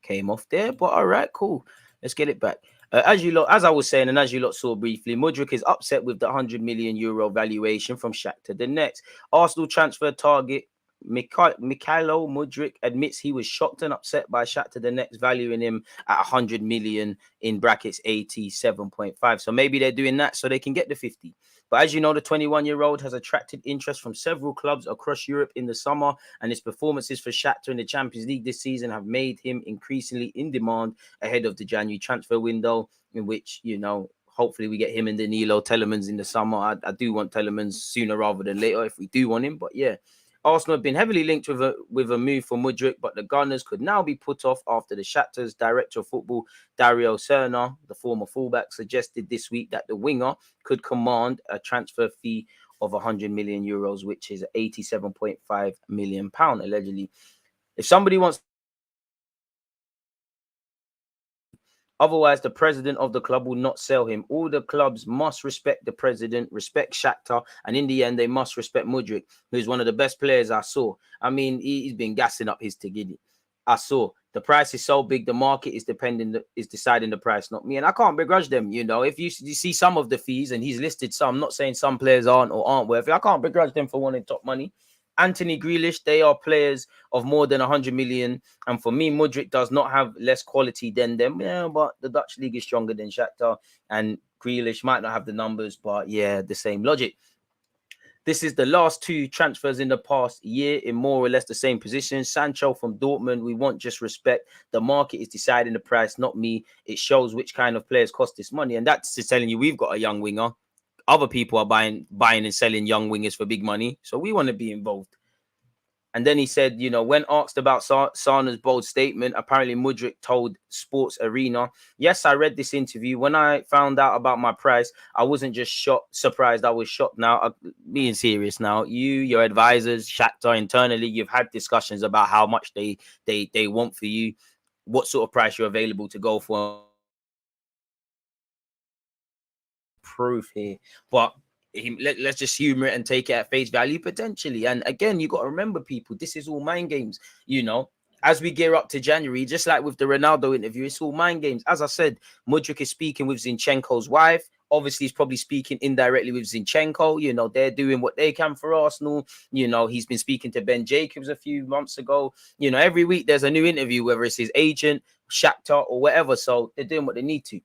came off there, but all right, cool. Let's get it back. As I was saying, and as you lot saw briefly, Mudryk is upset with the €100 million valuation from Shakhtar Donetsk. Arsenal transfer target Mikhailo Mudryk admits he was shocked and upset by Shakhtar Donetsk valuing him at 100 million in brackets 87.5. So maybe they're doing that so they can get the 50. But as you know, the 21-year-old has attracted interest from several clubs across Europe in the summer, and his performances for Shakhtar in the Champions League this season have made him increasingly in demand ahead of the January transfer window, in which, you know, hopefully we get him and Danilo Telemans in the summer. I do want Telemans sooner rather than later if we do want him, but yeah. Arsenal have been heavily linked with a move for Mudryk, but the Gunners could now be put off after the Shakhtar's director of football, Dario Serna, the former fullback, suggested this week that the winger could command a transfer fee of €100 million, which is £87.5 million, allegedly. If somebody wants... Otherwise, the president of the club will not sell him. All the clubs must respect the president, respect Shakhtar, and in the end, they must respect Mudryk, who's one of the best players I saw. I mean, he's been gassing up his Tigidi. I saw the price is so big, the market is deciding the price, not me. And I can't begrudge them, you know. If you see some of the fees, and he's listed some, I'm not saying some players aren't worth it. I can't begrudge them for wanting top money. Anthony Grealish, they are players of more than 100 million. And for me, Mudryk does not have less quality than them. Yeah, but the Dutch league is stronger than Shakhtar. And Grealish might not have the numbers, but yeah, the same logic. This is the last two transfers in the past year in more or less the same position. Sancho from Dortmund, we want just respect. The market is deciding the price, not me. It shows which kind of players cost this money. And that's just telling you we've got a young winger. Other people are buying and selling young wingers for big money. So we want to be involved. And then he said, you know, when asked about Sana's bold statement, apparently Mudryk told Sports Arena, yes, I read this interview. When I found out about my price, I wasn't just surprised. I was shocked. Now, being serious now, your advisors, Shakhtar internally, you've had discussions about how much they want for you, what sort of price you're available to go for. Proof here, but let's just humor it and take it at face value potentially. And again, you got to remember, people, this is all mind games. You know, as we gear up to January, just like with the Ronaldo interview, it's all mind games. As I said, Mudryk is speaking with Zinchenko's wife. Obviously, he's probably speaking indirectly with Zinchenko. You know, they're doing what they can for Arsenal. You know, he's been speaking to Ben Jacobs a few months ago. You know, every week there's a new interview, whether it's his agent, Shakhtar, or whatever. So they're doing what they need to.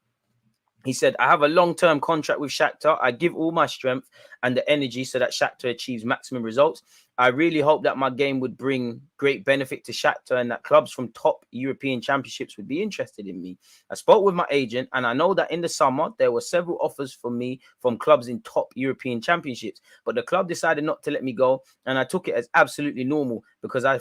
He said, I have a long-term contract with Shakhtar. I give all my strength and the energy so that Shakhtar achieves maximum results. I really hope that my game would bring great benefit to Shakhtar and that clubs from top European championships would be interested in me. I spoke with my agent and I know that in the summer, there were several offers for me from clubs in top European championships, but the club decided not to let me go. And I took it as absolutely normal because I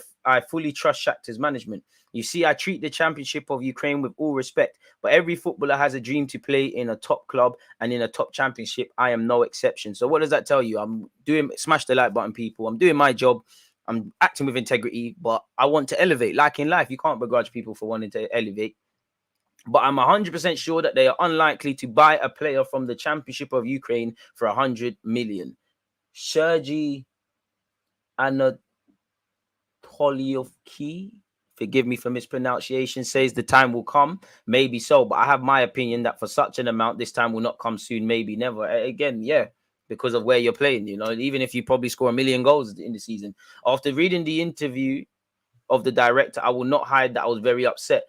fully trust Shakhtar's management. You see, I treat the championship of Ukraine with all respect, but every footballer has a dream to play in a top club and in a top championship. I am no exception. So what does that tell you? I'm doing, smash the like button, people. I'm doing my job. I'm acting with integrity, but I want to elevate. Like in life, you can't begrudge people for wanting to elevate. But I'm 100% sure that they are unlikely to buy a player from the championship of Ukraine for 100 million. Sergei Anatolyevsky, forgive me for mispronunciation, says the time will come. Maybe so, but I have my opinion that for such an amount, this time will not come soon, maybe never. Again, yeah, because of where you're playing, you know, even if you probably score 1 million goals in the season. After reading the interview of the director, I will not hide that I was very upset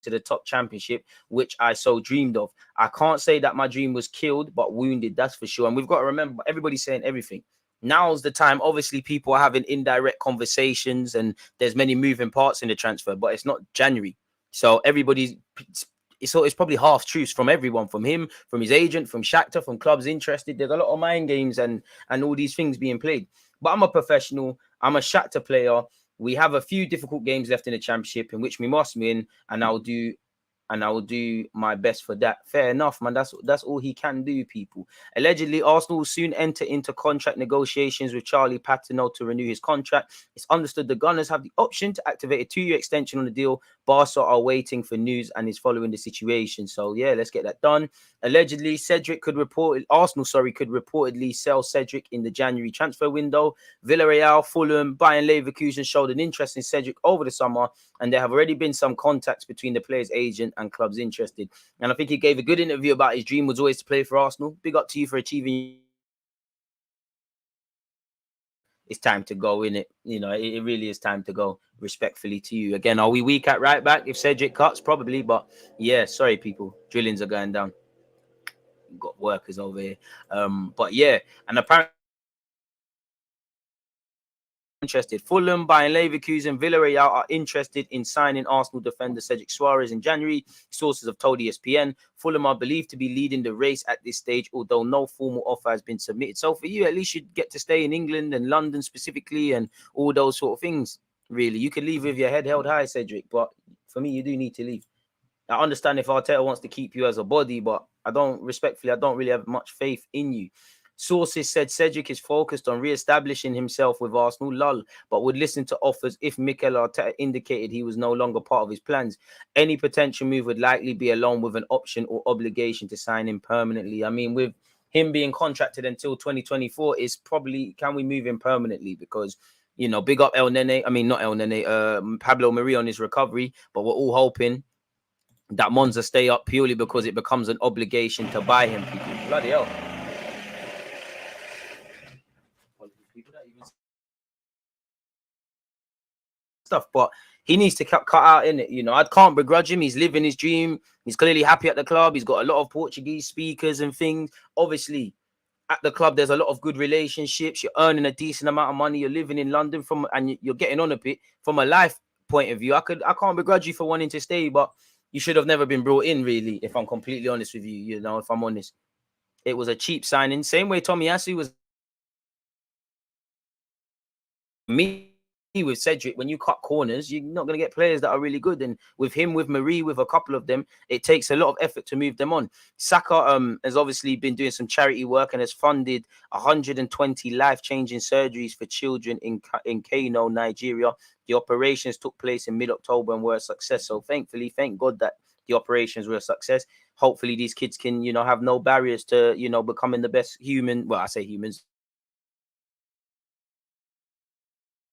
to the top championship, which I so dreamed of. I can't say that my dream was killed, but wounded, that's for sure. And we've got to remember, everybody's saying everything. Now's the time. Obviously, people are having indirect conversations and there's many moving parts in the transfer, but it's not January. So everybody's, it's probably half truths from everyone, from him, from his agent, from Shakhtar, from clubs interested. There's a lot of mind games and all these things being played. But I'm a professional. I'm a Shakhtar player. We have a few difficult games left in the championship in which we must win, and I will do my best for that. Fair enough, man. That's all he can do, people. Allegedly, Arsenal will soon enter into contract negotiations with Charlie Patino to renew his contract. It's understood the Gunners have the option to activate a 2-year extension on the deal. Barca are waiting for news and is following the situation. So yeah, let's get that done. Allegedly, Arsenal could reportedly sell Cedric in the January transfer window. Villarreal, Fulham, Bayern Leverkusen showed an interest in Cedric over the summer, and there have already been some contacts between the player's agent and clubs interested. And I think he gave a good interview about his dream was always to play for Arsenal. Big up to you for achieving. It's time to go, in it. You know, it really is time to go. Respectfully to you. Again, are we weak at right back if Cedric cuts? Probably, but yeah, sorry, people. Drillings are going down. We've got workers over here. But yeah, and apparently interested. Fulham, Bayern Leverkusen, Villarreal are interested in signing Arsenal defender Cedric Suarez in January. Sources have told ESPN. Fulham are believed to be leading the race at this stage, although no formal offer has been submitted. So for you, at least you'd get to stay in England and London specifically and all those sort of things, really. You could leave with your head held high, Cedric, but for me, you do need to leave. I understand if Arteta wants to keep you as a body, but I don't really have much faith in you. Sources said Cedric is focused on re-establishing himself with Arsenal, but would listen to offers if Mikel Arteta indicated he was no longer part of his plans. Any potential move would likely be along with an option or obligation to sign him permanently. I mean, with him being contracted until 2024, is probably, can we move him permanently? Because, you know, big up Pablo Mari on his recovery, but we're all hoping that Monza stay up purely because it becomes an obligation to buy him, people. Bloody hell. Stuff, but he needs to cut out in it. You know, I can't begrudge him. He's living his dream. He's clearly happy at the club. He's got a lot of Portuguese speakers and things. Obviously, at the club, there's a lot of good relationships. You're earning a decent amount of money. You're living in London and you're getting on a bit from a life point of view. I can't begrudge you for wanting to stay, but you should have never been brought in, really, if I'm completely honest with you. You know, if I'm honest, it was a cheap signing. Same way Tomiyasu was me with Cedric, when you cut corners, you're not going to get players that are really good. And with him, with Marie, with a couple of them, it takes a lot of effort to move them on. Saka has obviously been doing some charity work and has funded 120 life-changing surgeries for children in Kano, Nigeria. The operations took place in mid-October and were a success. So thankfully, thank God that the operations were a success. Hopefully these kids can, have no barriers to, becoming the best human. Well, I say humans.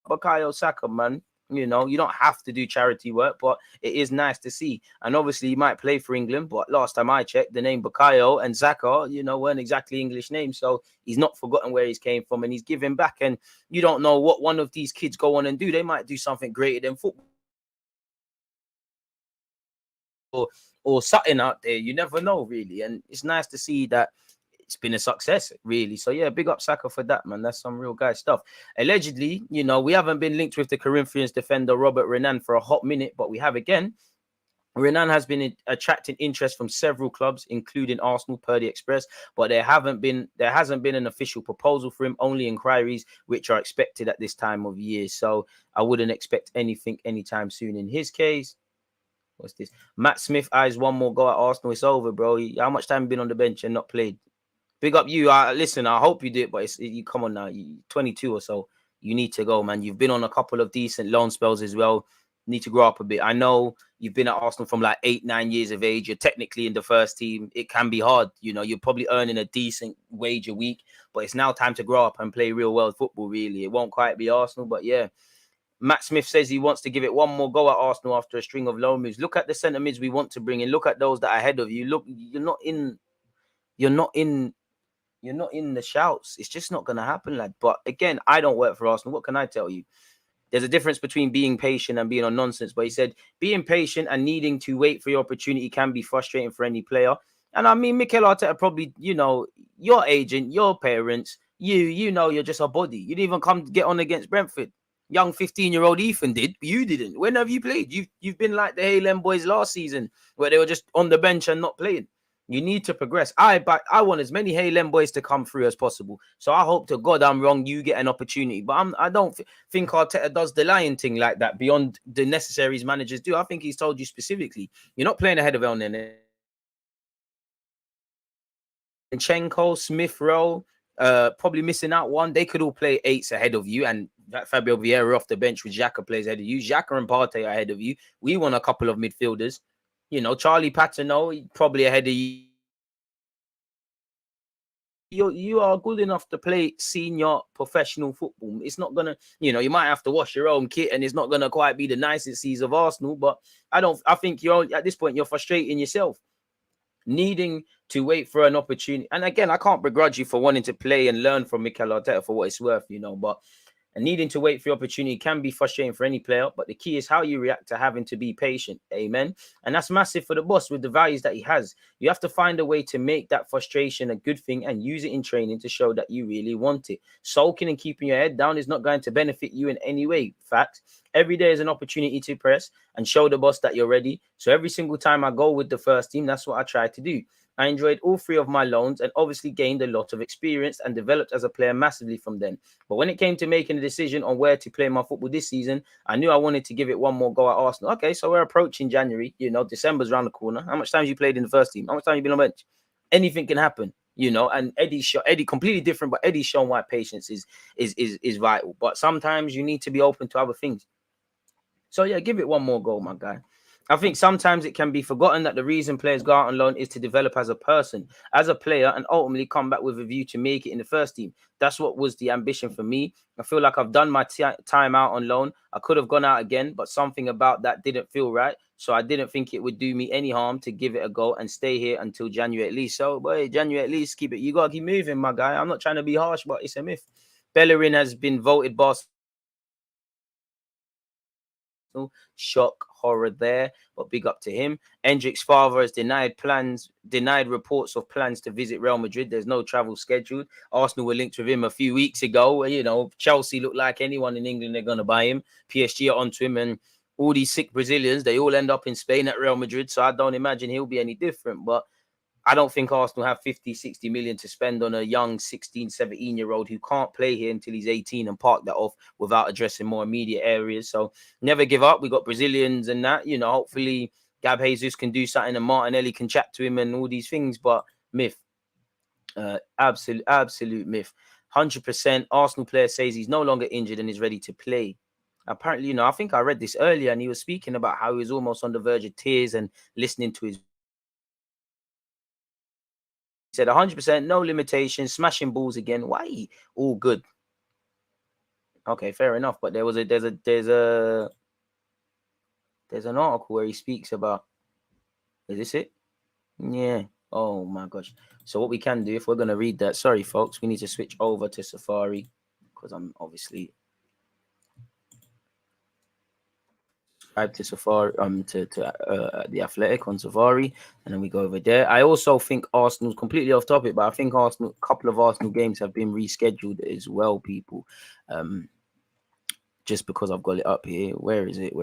Bukayo Saka, man, you don't have to do charity work, but it is nice to see. And obviously, he might play for England, but last time I checked, the name Bukayo and Saka, weren't exactly English names. So he's not forgotten where he's came from, and he's giving back. And you don't know what one of these kids go on and do. They might do something greater than football or something out there. You never know, really. And it's nice to see that it's been a success, really. So yeah, big up Saka for that, man. That's some real guy stuff. Allegedly, we haven't been linked with the Corinthians defender Robert Renan for a hot minute, but we have again. Renan has been attracting interest from several clubs, including Arsenal, per the Express, but there hasn't been an official proposal for him. Only inquiries, which are expected at this time of year. So I wouldn't expect anything anytime soon in his case. What's this? Matt Smith eyes one more go at Arsenal. It's over, bro. How much time have you been on the bench and not played? Big up you. Listen, I hope you do it, but you come on now. You 22 or so. You need to go, man. You've been on a couple of decent loan spells as well. You need to grow up a bit. I know you've been at Arsenal from like 8-9 years of age. You're technically in the first team. It can be hard. You're probably earning a decent wage a week, but it's now time to grow up and play real world football, really. It won't quite be Arsenal, but yeah. Matt Smith says he wants to give it one more go at Arsenal after a string of loan moves. Look at the centre mids we want to bring in. Look at those that are ahead of you. Look, you're not in the shouts. It's just not going to happen, lad. But again, I don't work for Arsenal. What can I tell you? There's a difference between being patient and being on nonsense. But he said being patient and needing to wait for your opportunity can be frustrating for any player. And I mean, Mikel Arteta probably, your agent, your parents, you're just a body. You didn't even come to get on against Brentford. Young 15-year-old Ethan did. You didn't. When have you played? You've been like the Halem boys last season, where they were just on the bench and not playing. You need to progress. I want as many Halem boys to come through as possible. So I hope to God I'm wrong. You get an opportunity, but I don't think Arteta does the lying thing like that beyond the necessaries managers do. I think he's told you specifically, you're not playing ahead of El Nene. Chenko, Smith Rowe, probably missing out one. They could all play eights ahead of you, and that Fabio Vieira off the bench with Xhaka plays ahead of you. Xhaka and Partey are ahead of you. We want a couple of midfielders. Charlie Patino, probably ahead of you. You are good enough to play senior professional football. It's not gonna, you might have to wash your own kit, and it's not gonna quite be the nicest seas of Arsenal. But I think you're at this point you're frustrating yourself, needing to wait for an opportunity. And again, I can't begrudge you for wanting to play and learn from Mikel Arteta for what it's worth, but. And needing to wait for your opportunity can be frustrating for any player, but the key is how you react to having to be patient. Amen. And that's massive for the boss with the values that he has. You have to find a way to make that frustration a good thing and use it in training to show that you really want it. Sulking and keeping your head down is not going to benefit you in any way. Fact. Every day is an opportunity to press and show the boss that you're ready. So every single time I go with the first team, that's what I try to do. I enjoyed all three of my loans and obviously gained a lot of experience and developed as a player massively from then. But when it came to making a decision on where to play my football this season, I knew I wanted to give it one more go at Arsenal. Okay, so we're approaching January. December's around the corner. How much time have you played in the first team? How much time have you been on bench? Anything can happen, and Eddie completely different, but Eddie's shown why patience is vital. But sometimes you need to be open to other things. So yeah, give it one more go, my guy. I think sometimes it can be forgotten that the reason players go out on loan is to develop as a person, as a player, and ultimately come back with a view to make it in the first team. That's what was the ambition for me. I feel like I've done my time out on loan. I could have gone out again, but something about that didn't feel right. So I didn't think it would do me any harm to give it a go and stay here until January at least. So, boy, January at least, keep it. You got to keep moving, my guy. I'm not trying to be harsh, but it's a myth. Bellerin has been voted boss. Shock, horror there, but big up to him. Endrick's father has denied reports of plans to visit Real Madrid. There's no travel scheduled. Arsenal were linked with him a few weeks ago. Chelsea look like anyone in England, they're going to buy him. PSG are onto him, and all these sick Brazilians, they all end up in Spain at Real Madrid. So I don't imagine he'll be any different. But I don't think Arsenal have 50, 60 million to spend on a young 16, 17-year-old who can't play here until he's 18 and park that off without addressing more immediate areas. So never give up. We got Brazilians and that, you know, hopefully Gab Jesus can do something and Martinelli can chat to him and all these things, but myth. Absolute myth. 100%. Arsenal player says he's no longer injured and is ready to play. Apparently, you know, I think I read this earlier and he was speaking about how he was almost on the verge of tears and listening to his. He said 100%, no limitations, smashing balls again. Why? All good. Okay, fair enough. But there's an article where he speaks about. Is this it? Yeah. Oh my gosh. So what we can do if we're gonna read that, sorry folks, we need to switch over to Safari because I'm obviously subscribed to Safari, to the Athletic on Safari, and then we go over there. I also think Arsenal's completely off topic, but I think a couple of Arsenal games have been rescheduled as well, people. Just because I've got it up here. Where is it?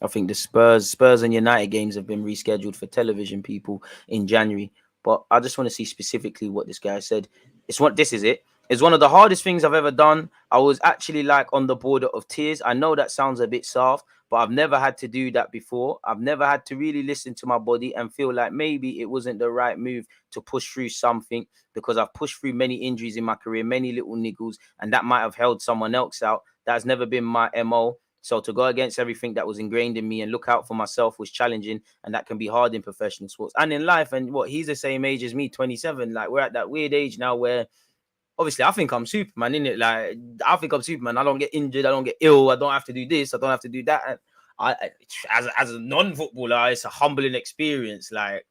I think the Spurs and United games have been rescheduled for television, people, in January. But I just want to see specifically what this guy said. This is it. It's one of the hardest things I've ever done. I was actually like on the border of tears. I know that sounds a bit soft, but I've never had to do that before. I've never had to really listen to my body and feel like maybe it wasn't the right move to push through something, because I've pushed through many injuries in my career, many little niggles, and that might have held someone else out. That's never been my MO. So to go against everything that was ingrained in me and look out for myself was challenging, and that can be hard in professional sports and in life. And he's the same age as me, 27. Like, we're at that weird age now where obviously I think I'm Superman, innit? Like, I think I'm Superman. I don't get injured. I don't get ill. I don't have to do this. I don't have to do that. And as a non-footballer, it's a humbling experience. Like,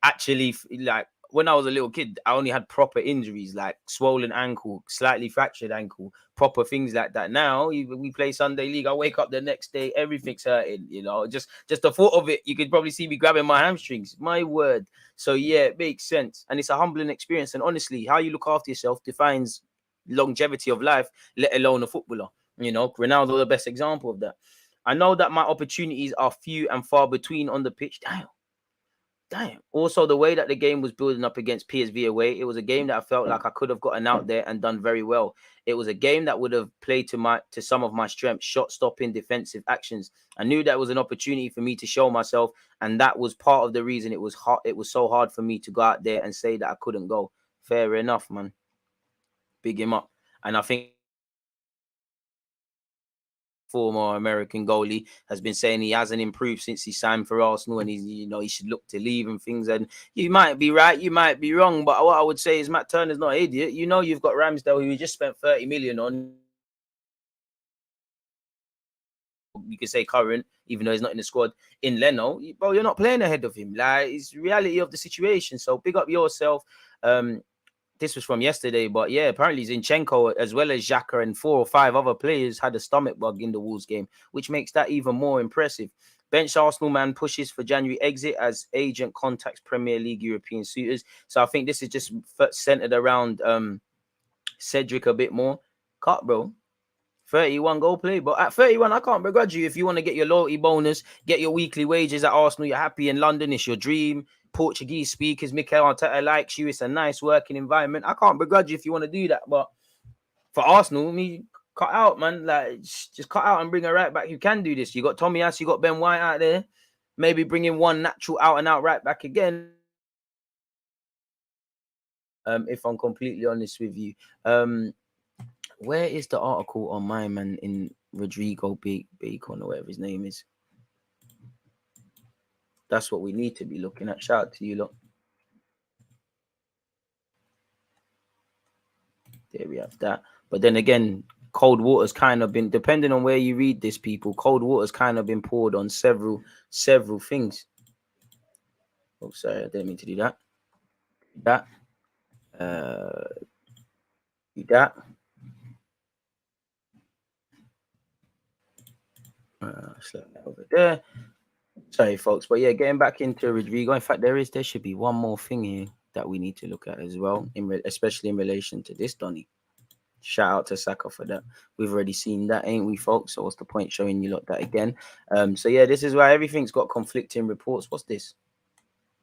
actually, like, when I was a little kid, I only had proper injuries, like swollen ankle, slightly fractured ankle, proper things like that. Now we play Sunday league. I wake up the next day, everything's hurting. You know, just the thought of it, you could probably see me grabbing my hamstrings. My word. So yeah, it makes sense, and it's a humbling experience. And honestly, how you look after yourself defines longevity of life, let alone a footballer. You know, Ronaldo, the best example of that. I know that my opportunities are few and far between on the pitch. Damn. Also, the way that the game was building up against PSV away, it was a game that I felt like I could have gotten out there and done very well. It was a game that would have played to some of my strengths, shot stopping, defensive actions. I knew that was an opportunity for me to show myself, and that was part of the reason it was hard. It was so hard for me to go out there and say that I couldn't go. Fair enough, man. Big him up. And I think former American goalie has been saying he hasn't improved since he signed for Arsenal, and he should look to leave and things. And you might be right, you might be wrong, but what I would say is Matt Turner's not an idiot. You know, you've got Ramsdale, who we just spent 30 million on. You could say current, even though he's not in the squad. In Leno, bro, you're not playing ahead of him. Like, it's reality of the situation. So big up yourself. This was from yesterday, but yeah, apparently Zinchenko, as well as Xhaka and 4 or 5 other players, had a stomach bug in the Wolves game, which makes that even more impressive. Bench Arsenal man pushes for January exit as agent contacts Premier League European suitors. So I think this is just centered around Cedric a bit more. Cut, bro. 31 goal play, but at 31, I can't begrudge you. If you want to get your loyalty bonus, get your weekly wages at Arsenal, you're happy in London, it's your dream. Portuguese speakers, Mikel Arteta likes you. It's a nice working environment. I can't begrudge you if you want to do that. But for Arsenal, cut out, man. Like, just cut out and bring her right back. You can do this. You got Tommy Ass, you got Ben White out there. Maybe bring in one natural out and out right back again. If I'm completely honest with you. Where is the article on my man in Rodrigo Becao or whatever his name is? That's what we need to be looking at. Shout out to you lot. There we have that. But then again, cold water's kind of been, depending on where you read this, people, cold water's kind of been poured on several things. Oh, sorry, I didn't mean to do that. Do that. Over there. Sorry, folks, but yeah, getting back into Rodrigo. In fact, there should be one more thing here that we need to look at as well, especially in relation to this Donny. Shout out to Saka for that. We've already seen that, ain't we, folks? So what's the point showing you lot that again? So yeah, this is why everything's got conflicting reports. What's this?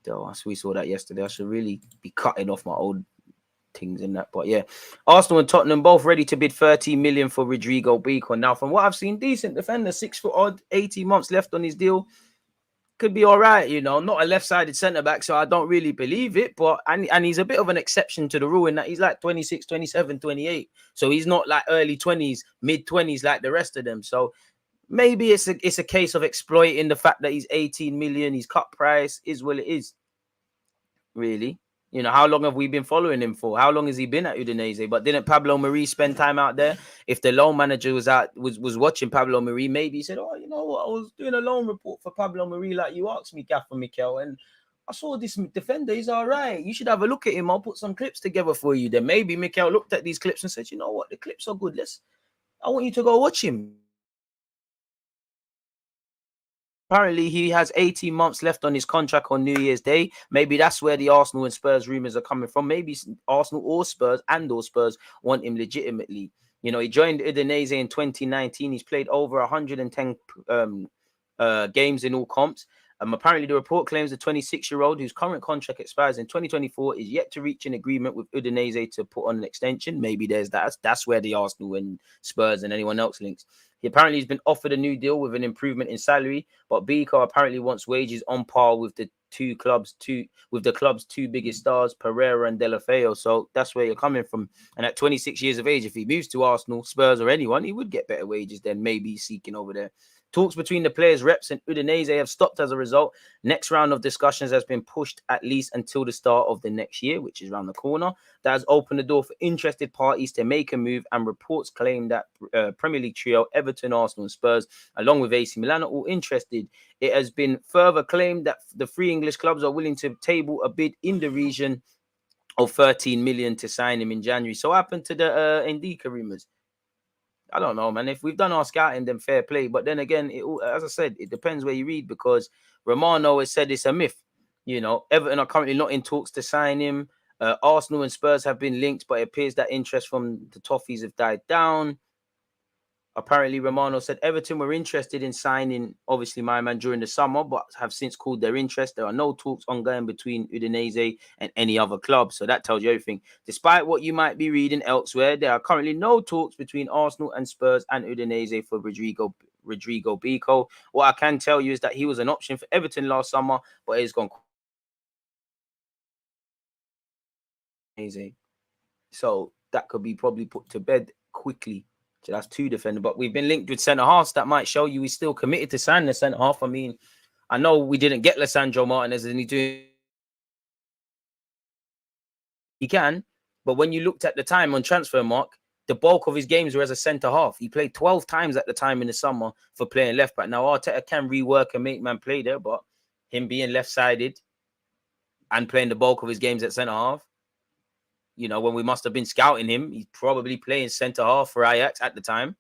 Though, we saw that yesterday. I should really be cutting off my old things in that. But yeah, Arsenal and Tottenham both ready to bid 30 million for Rodrigo Becao. Now, from what I've seen, decent defender, 6 foot odd, 18 months left on his deal. Could be all right, you know, not a left-sided centre-back, so I don't really believe it. But and he's a bit of an exception to the rule in that he's like 26, 27, 28. So he's not like early 20s, mid-20s like the rest of them. So maybe it's a case of exploiting the fact that he's 18 million, his cut price is what it is. Really. You know, how long have we been following him for? How long has he been at Udinese? But didn't Pablo Mari spend time out there? If the loan manager was watching Pablo Mari, maybe he said, oh, you know what? I was doing a loan report for Pablo Mari like you asked me, Gaffer Mikel, and I saw this defender. He's all right. You should have a look at him. I'll put some clips together for you. Then maybe Mikel looked at these clips and said, you know what? The clips are good. I want you to go watch him. Apparently, he has 18 months left on his contract on New Year's Day. Maybe that's where the Arsenal and Spurs rumours are coming from. Maybe Arsenal or Spurs want him legitimately. You know, he joined Udinese in 2019. He's played over 110 games in all comps. Apparently, the report claims the 26-year-old, whose current contract expires in 2024, is yet to reach an agreement with Udinese to put on an extension. Maybe there's that. That's where the Arsenal and Spurs and anyone else links. He apparently has been offered a new deal with an improvement in salary, but Becao apparently wants wages on par with the club's two biggest stars, Pereira and Delafeo. So that's where you're coming from. And at 26 years of age, if he moves to Arsenal, Spurs, or anyone, he would get better wages than maybe he's seeking over there. Talks between the players' reps and Udinese have stopped as a result. Next round of discussions has been pushed at least until the start of the next year, which is around the corner. That has opened the door for interested parties to make a move, and reports claim that Premier League trio Everton, Arsenal and Spurs, along with AC Milan, are all interested. It has been further claimed that the three English clubs are willing to table a bid in the region of 13 million to sign him in January. So what happened to the Ndika rumours? I don't know, man. If we've done our scouting, then fair play. But then again, as I said, it depends where you read, because Romano has said it's a myth. You know, Everton are currently not in talks to sign him. Arsenal and Spurs have been linked, but it appears that interest from the Toffees have died down. Apparently, Romano said Everton were interested in signing, obviously, my man during the summer, but have since cooled their interest. There are no talks ongoing between Udinese and any other club. So that tells you everything. Despite what you might be reading elsewhere, there are currently no talks between Arsenal and Spurs and Udinese for Rodrigo Becao. What I can tell you is that he was an option for Everton last summer, but he's gone. So that could be probably put to bed quickly. So that's two defenders. But we've been linked with centre-halves. That might show you he's still committed to sign the centre-half. I mean, I know we didn't get Lisandro Martinez, and he can. But when you looked at the time on Transfermarkt, the bulk of his games were as a centre-half. He played 12 times at the time in the summer for playing left-back. Now, Arteta can rework and make man play there, but him being left-sided and playing the bulk of his games at centre-half, you know, when we must have been scouting him, he's probably playing centre-half for Ajax at the time.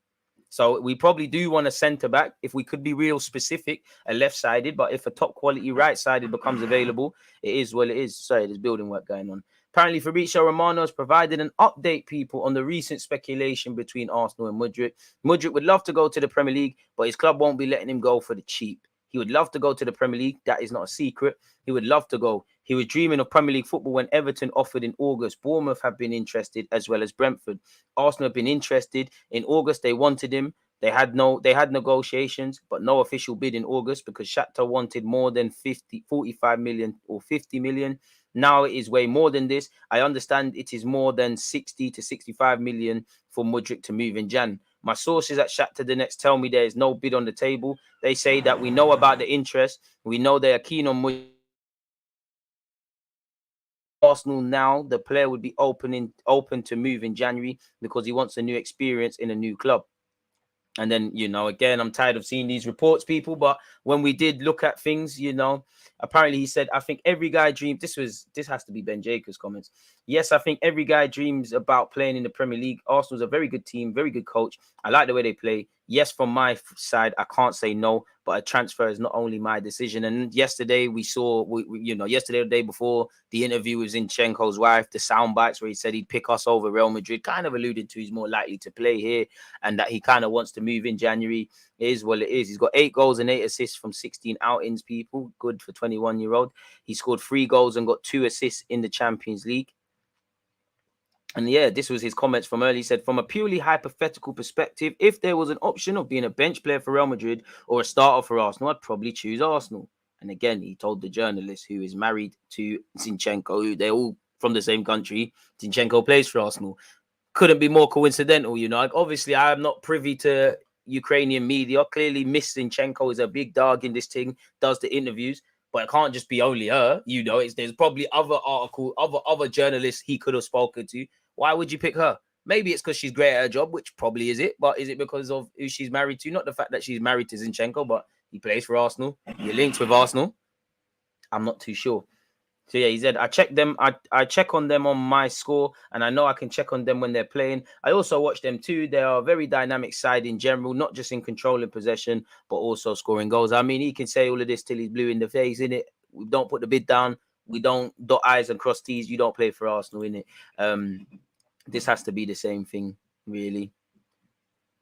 So we probably do want a centre-back. If we could be real specific, a left-sided. But if a top-quality right-sided becomes available, it is what it is. Sorry, there's building work going on. Apparently, Fabrizio Romano has provided an update, people, on the recent speculation between Arsenal and Mudryk. Mudryk would love to go to the Premier League, but his club won't be letting him go for the cheap. He would love to go to the Premier League. That is not a secret. He would love to go. He was dreaming of Premier League football when Everton offered in August. Bournemouth have been interested, as well as Brentford. Arsenal have been interested. In August, they wanted him. They had negotiations, but no official bid in August because Shakhtar wanted more than 45 million or 50 million. Now it is way more than this. I understand it is more than 60 to 65 million for Mudryk to move in Jan. My sources at Shakhtar Donetsk tell me there is no bid on the table. They say that we know about the interest. We know they are keen on Mudryk. Arsenal now, the player would be open to move in January because he wants a new experience in a new club. And then, you know, again, I'm tired of seeing these reports, people. But when we did look at things, you know, apparently he said, I think every guy dreams. This has to be Ben Jacobs' comments. Yes, I think every guy dreams about playing in the Premier League. Arsenal's a very good team, very good coach. I like the way they play. yes, from my side, I can't say no, but a transfer is not only my decision. And yesterday we saw, yesterday or the day before, the interview with Zinchenko's wife, the sound bites where he said he'd pick us over Real Madrid, kind of alluded to he's more likely to play here and that he kind of wants to move in January. It is what it is. He's got 8 goals and 8 assists from 16 outings, people. Good for 21-year-old. He scored 3 goals and got 2 assists in the Champions League. And yeah, this was his comments from early. He said, from a purely hypothetical perspective, if there was an option of being a bench player for Real Madrid or a starter for Arsenal, I'd probably choose Arsenal. And again, he told the journalist who is married to Zinchenko, who they're all from the same country. Zinchenko plays for Arsenal. Couldn't be more coincidental, you know. Like, obviously, I'm not privy to Ukrainian media. Clearly, Miss Zinchenko is a big dog in this thing, does the interviews. But it can't just be only her, you know. There's probably other journalists he could have spoken to. Why would you pick her? Maybe it's because she's great at her job, which probably is it. But is it because of who she's married to? Not the fact that she's married to Zinchenko, but he plays for Arsenal. You're linked with Arsenal. I'm not too sure. So yeah, he said, I check them. I check on them on my score, and I know I can check on them when they're playing. I also watch them too. They are a very dynamic side in general, not just in controlling possession, but also scoring goals. I mean, he can say all of this till he's blue in the face, innit? We don't put the bid down. We don't dot I's and cross T's. You don't play for Arsenal, innit? This has to be the same thing, really.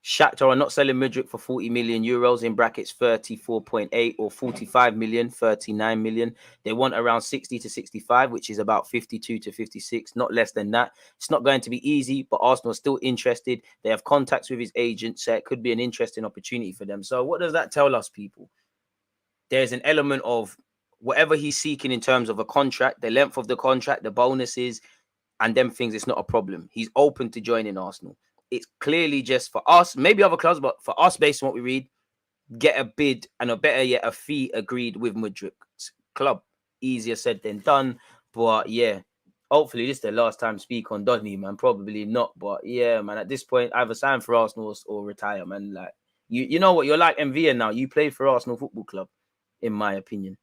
Shakhtar are not selling Mudryk for 40 million euros in brackets 34.8 or 45 million, 39 million. They want around 60 to 65, which is about 52 to 56, not less than that. It's not going to be easy, but Arsenal are still interested. They have contacts with his agent, so it could be an interesting opportunity for them. So what does that tell us, people? There's an element of whatever he's seeking in terms of a contract, the length of the contract, the bonuses, and them things, it's not a problem. He's open to joining Arsenal. It's clearly just for us, maybe other clubs, but for us, based on what we read, get a bid and a better yet, a fee agreed with Mudryk's club. Easier said than done. But yeah, hopefully this is the last time speak on Donny, man. Probably not. But yeah, man, at this point, either sign for Arsenal or retire, man. Like, you know what? You're like Mvia now. You play for Arsenal Football Club, in my opinion.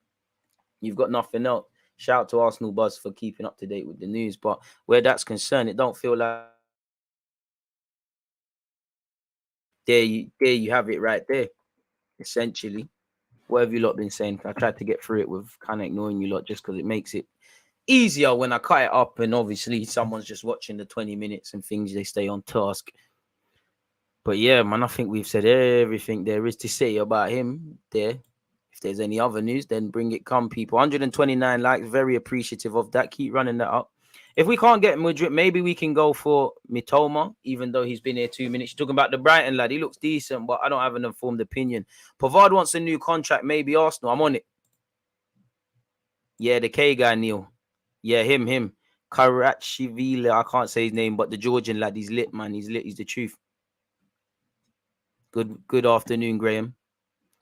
You've got nothing else. Shout out to Arsenal Buzz for keeping up to date with the news. But where that's concerned, it don't feel like there you have it right there. Essentially, what have you lot been saying? I tried to get through it with kind of ignoring you lot just because it makes it easier when I cut it up and obviously someone's just watching the 20 minutes and things, they stay on task. But yeah, man, I think we've said everything there is to say about him there. If there's any other news, then bring it, come, people. 129 likes, very appreciative of that. Keep running that up. If we can't get Mudryk, maybe we can go for Mitoma, even though he's been here 2 minutes. You're talking about the Brighton lad. He looks decent, but I don't have an informed opinion. Pavard wants a new contract, maybe Arsenal. I'm on it. Yeah, the K guy, Neil. Yeah, him. Karachivila, I can't say his name, but the Georgian lad, he's lit, man. He's lit. He's the truth. Good afternoon, Graham.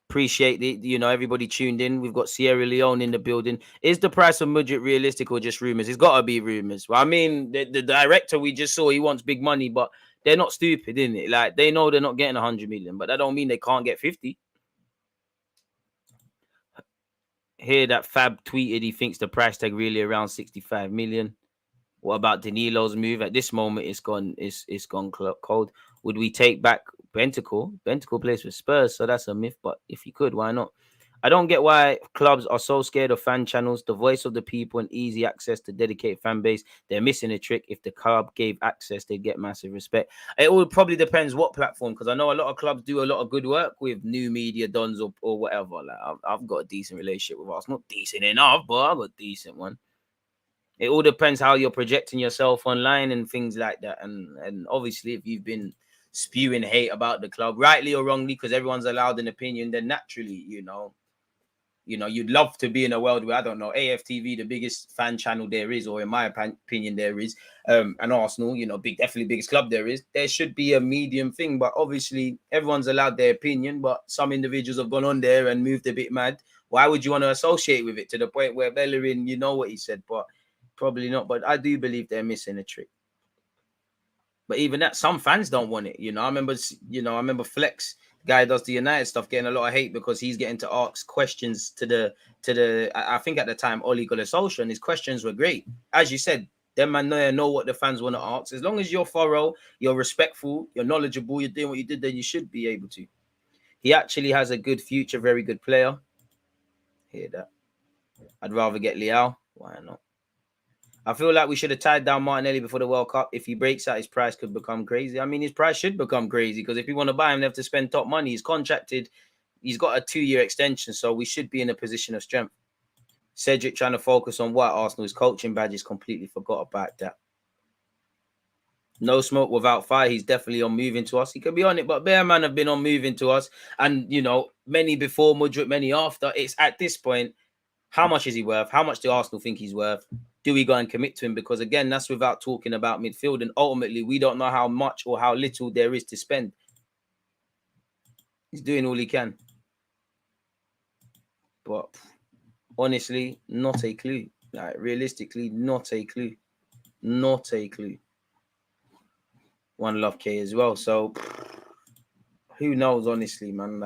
Appreciate it. You know, everybody tuned in. We've got Sierra Leone in the building. Is the price of Mudryk realistic or just rumors? It's got to be rumors. Well, I mean, the director we just saw, he wants big money, but they're not stupid, isn't it? Like, they know they're not getting 100 million, but that don't mean they can't get 50. Here that Fab tweeted he thinks the price tag really around 65 million. What about Danilo's move? At this moment, it's gone cold. Would we take back Bentacle? Bentacle plays for Spurs, so that's a myth. But if you could, why not? I don't get why clubs are so scared of fan channels, the voice of the people, and easy access to dedicated fan base. They're missing a trick. If the club gave access, they'd get massive respect. It all probably depends what platform, because I know a lot of clubs do a lot of good work with new media dons or whatever. Like I've got a decent relationship with us. Not decent enough, but I've got a decent one. It all depends how you're projecting yourself online and things like that. And obviously, if you've been spewing hate about the club, rightly or wrongly, because everyone's allowed an opinion, then naturally, you know, you'd love to be in a world where, I don't know, AFTV, the biggest fan channel there is, or in my opinion, there is, and Arsenal, you know, definitely biggest club there is. There should be a medium thing, but obviously, everyone's allowed their opinion, but some individuals have gone on there and moved a bit mad. Why would you want to associate with it to the point where Bellerin, you know what he said, but probably not. But I do believe they're missing a trick. But even that, some fans don't want it. You know, I remember Flex, the guy who does the United stuff, getting a lot of hate because he's getting to ask questions to the. I think at the time Oli Gunnar Solskjaer, and his questions were great. As you said, Them man know what the fans want to ask. As long as you're thorough, you're respectful, you're knowledgeable, you're doing what you did, then you should be able to. He actually has a good future, very good player. Hear that? I'd rather get Leao. Why not? I feel like we should have tied down Martinelli before the World Cup. If he breaks out, his price could become crazy. I mean, his price should become crazy because if you want to buy him, they have to spend top money. He's contracted. He's got a 2-year extension, so we should be in a position of strength. Cedric trying to focus on what Arsenal's coaching badges, completely forgot about that. No smoke without fire. He's definitely on moving to us. He could be on it, but Bear Man have been on moving to us. And, you know, many before Mudryk, many after. It's at this point, how much is he worth? How much do Arsenal think he's worth? Do we go and commit to him? Because, again, that's without talking about midfield. And ultimately, we don't know how much or how little there is to spend. He's doing all he can. But honestly, not a clue. Like, realistically, not a clue. Not a clue. One Love K as well. So, who knows, honestly, man.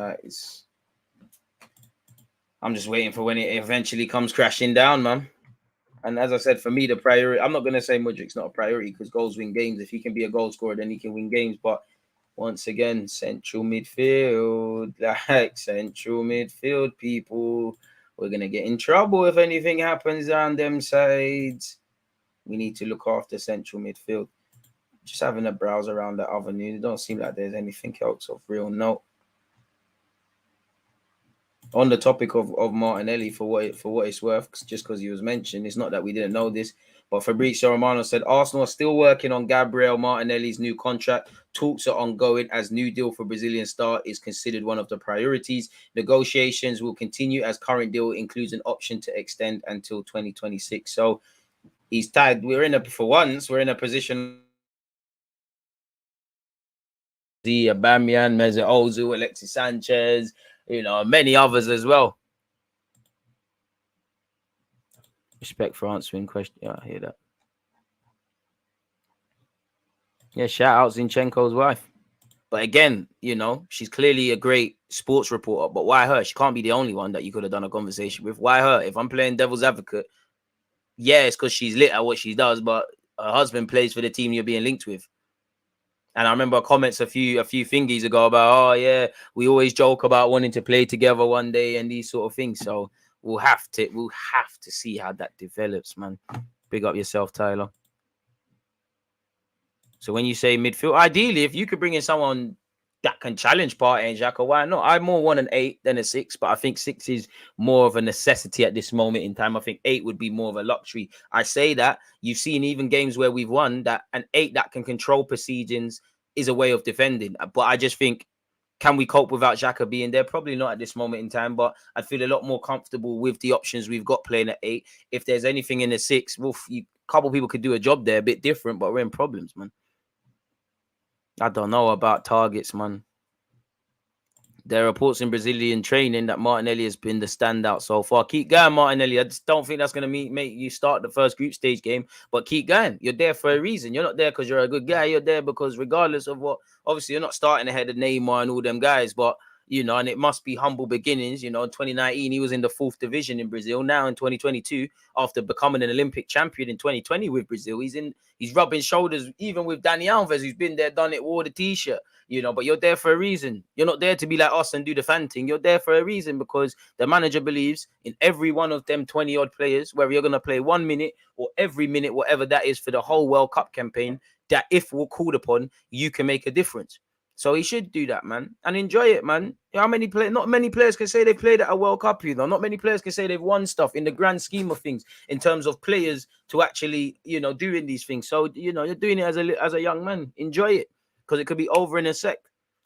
I'm just waiting for when it eventually comes crashing down, man. And as I said, for me, the priority, I'm not going to say Mudryk's not a priority because goals win games. If he can be a goal scorer, then he can win games. But once again, central midfield, like central midfield, people, we're going to get in trouble if anything happens on them sides. We need to look after central midfield. Just having a browse around that other news, it don't seem like there's anything else of real note. On the topic of Martinelli, for what it's worth, just because he was mentioned, it's not that we didn't know this, but Fabrizio Romano said Arsenal are still working on Gabriel Martinelli's new contract. Talks are ongoing as new deal for Brazilian star is considered one of the priorities. Negotiations will continue as current deal includes an option to extend until 2026. So he's tied. We're in a position. The Aubameyang, Mesut Ozil, Alexis Sanchez, you know, many others as well. Respect for answering question. Yeah, I hear that. Yeah, shout out Zinchenko's wife. But again, you know, she's clearly a great sports reporter. But why her? She can't be the only one that you could have done a conversation with. Why her? If I'm playing devil's advocate, yeah, it's because she's lit at what she does, but her husband plays for the team you're being linked with. And I remember comments a few thingies ago about, oh yeah, we always joke about wanting to play together one day and these sort of things. So we'll have to see how that develops, man. Big up yourself, Tyler. So when you say midfield, ideally, if you could bring in someone that can challenge Partey and Xhaka, why not? I more want an 8 than a 6, but I think 6 is more of a necessity at this moment in time. I think 8 would be more of a luxury. I say that. You've seen even games where we've won that an 8 that can control proceedings is a way of defending. But I just think, can we cope without Xhaka being there? Probably not at this moment in time, but I feel a lot more comfortable with the options we've got playing at 8. If there's anything in the 6, a couple people could do a job there, a bit different, but we're in problems, man. I don't know about targets, man. There are reports in Brazilian training that Martinelli has been the standout so far. Keep going, Martinelli. I just don't think that's going to make you start the first group stage game, but keep going. You're there for a reason. You're not there because you're a good guy. You're there because regardless of what, obviously you're not starting ahead of Neymar and all them guys, but you know, and it must be humble beginnings. You know, in 2019, he was in the 4th division in Brazil. Now in 2022, after becoming an Olympic champion in 2020 with Brazil, he's rubbing shoulders even with Dani Alves, who's been there, done it, wore the t-shirt. You know, but you're there for a reason. You're not there to be like us and do the fan thing. You're there for a reason because the manager believes in every one of them 20-odd players, whether you're going to play 1 minute or every minute, whatever that is for the whole World Cup campaign, that if we're called upon, you can make a difference. So he should do that, man, and enjoy it, man. How many players? Not many players can say they've played at a World Cup, you know. Not many players can say they've won stuff in the grand scheme of things in terms of players to actually, you know, doing these things. So, you know, you're doing it as a young man. Enjoy it because it could be over in a sec.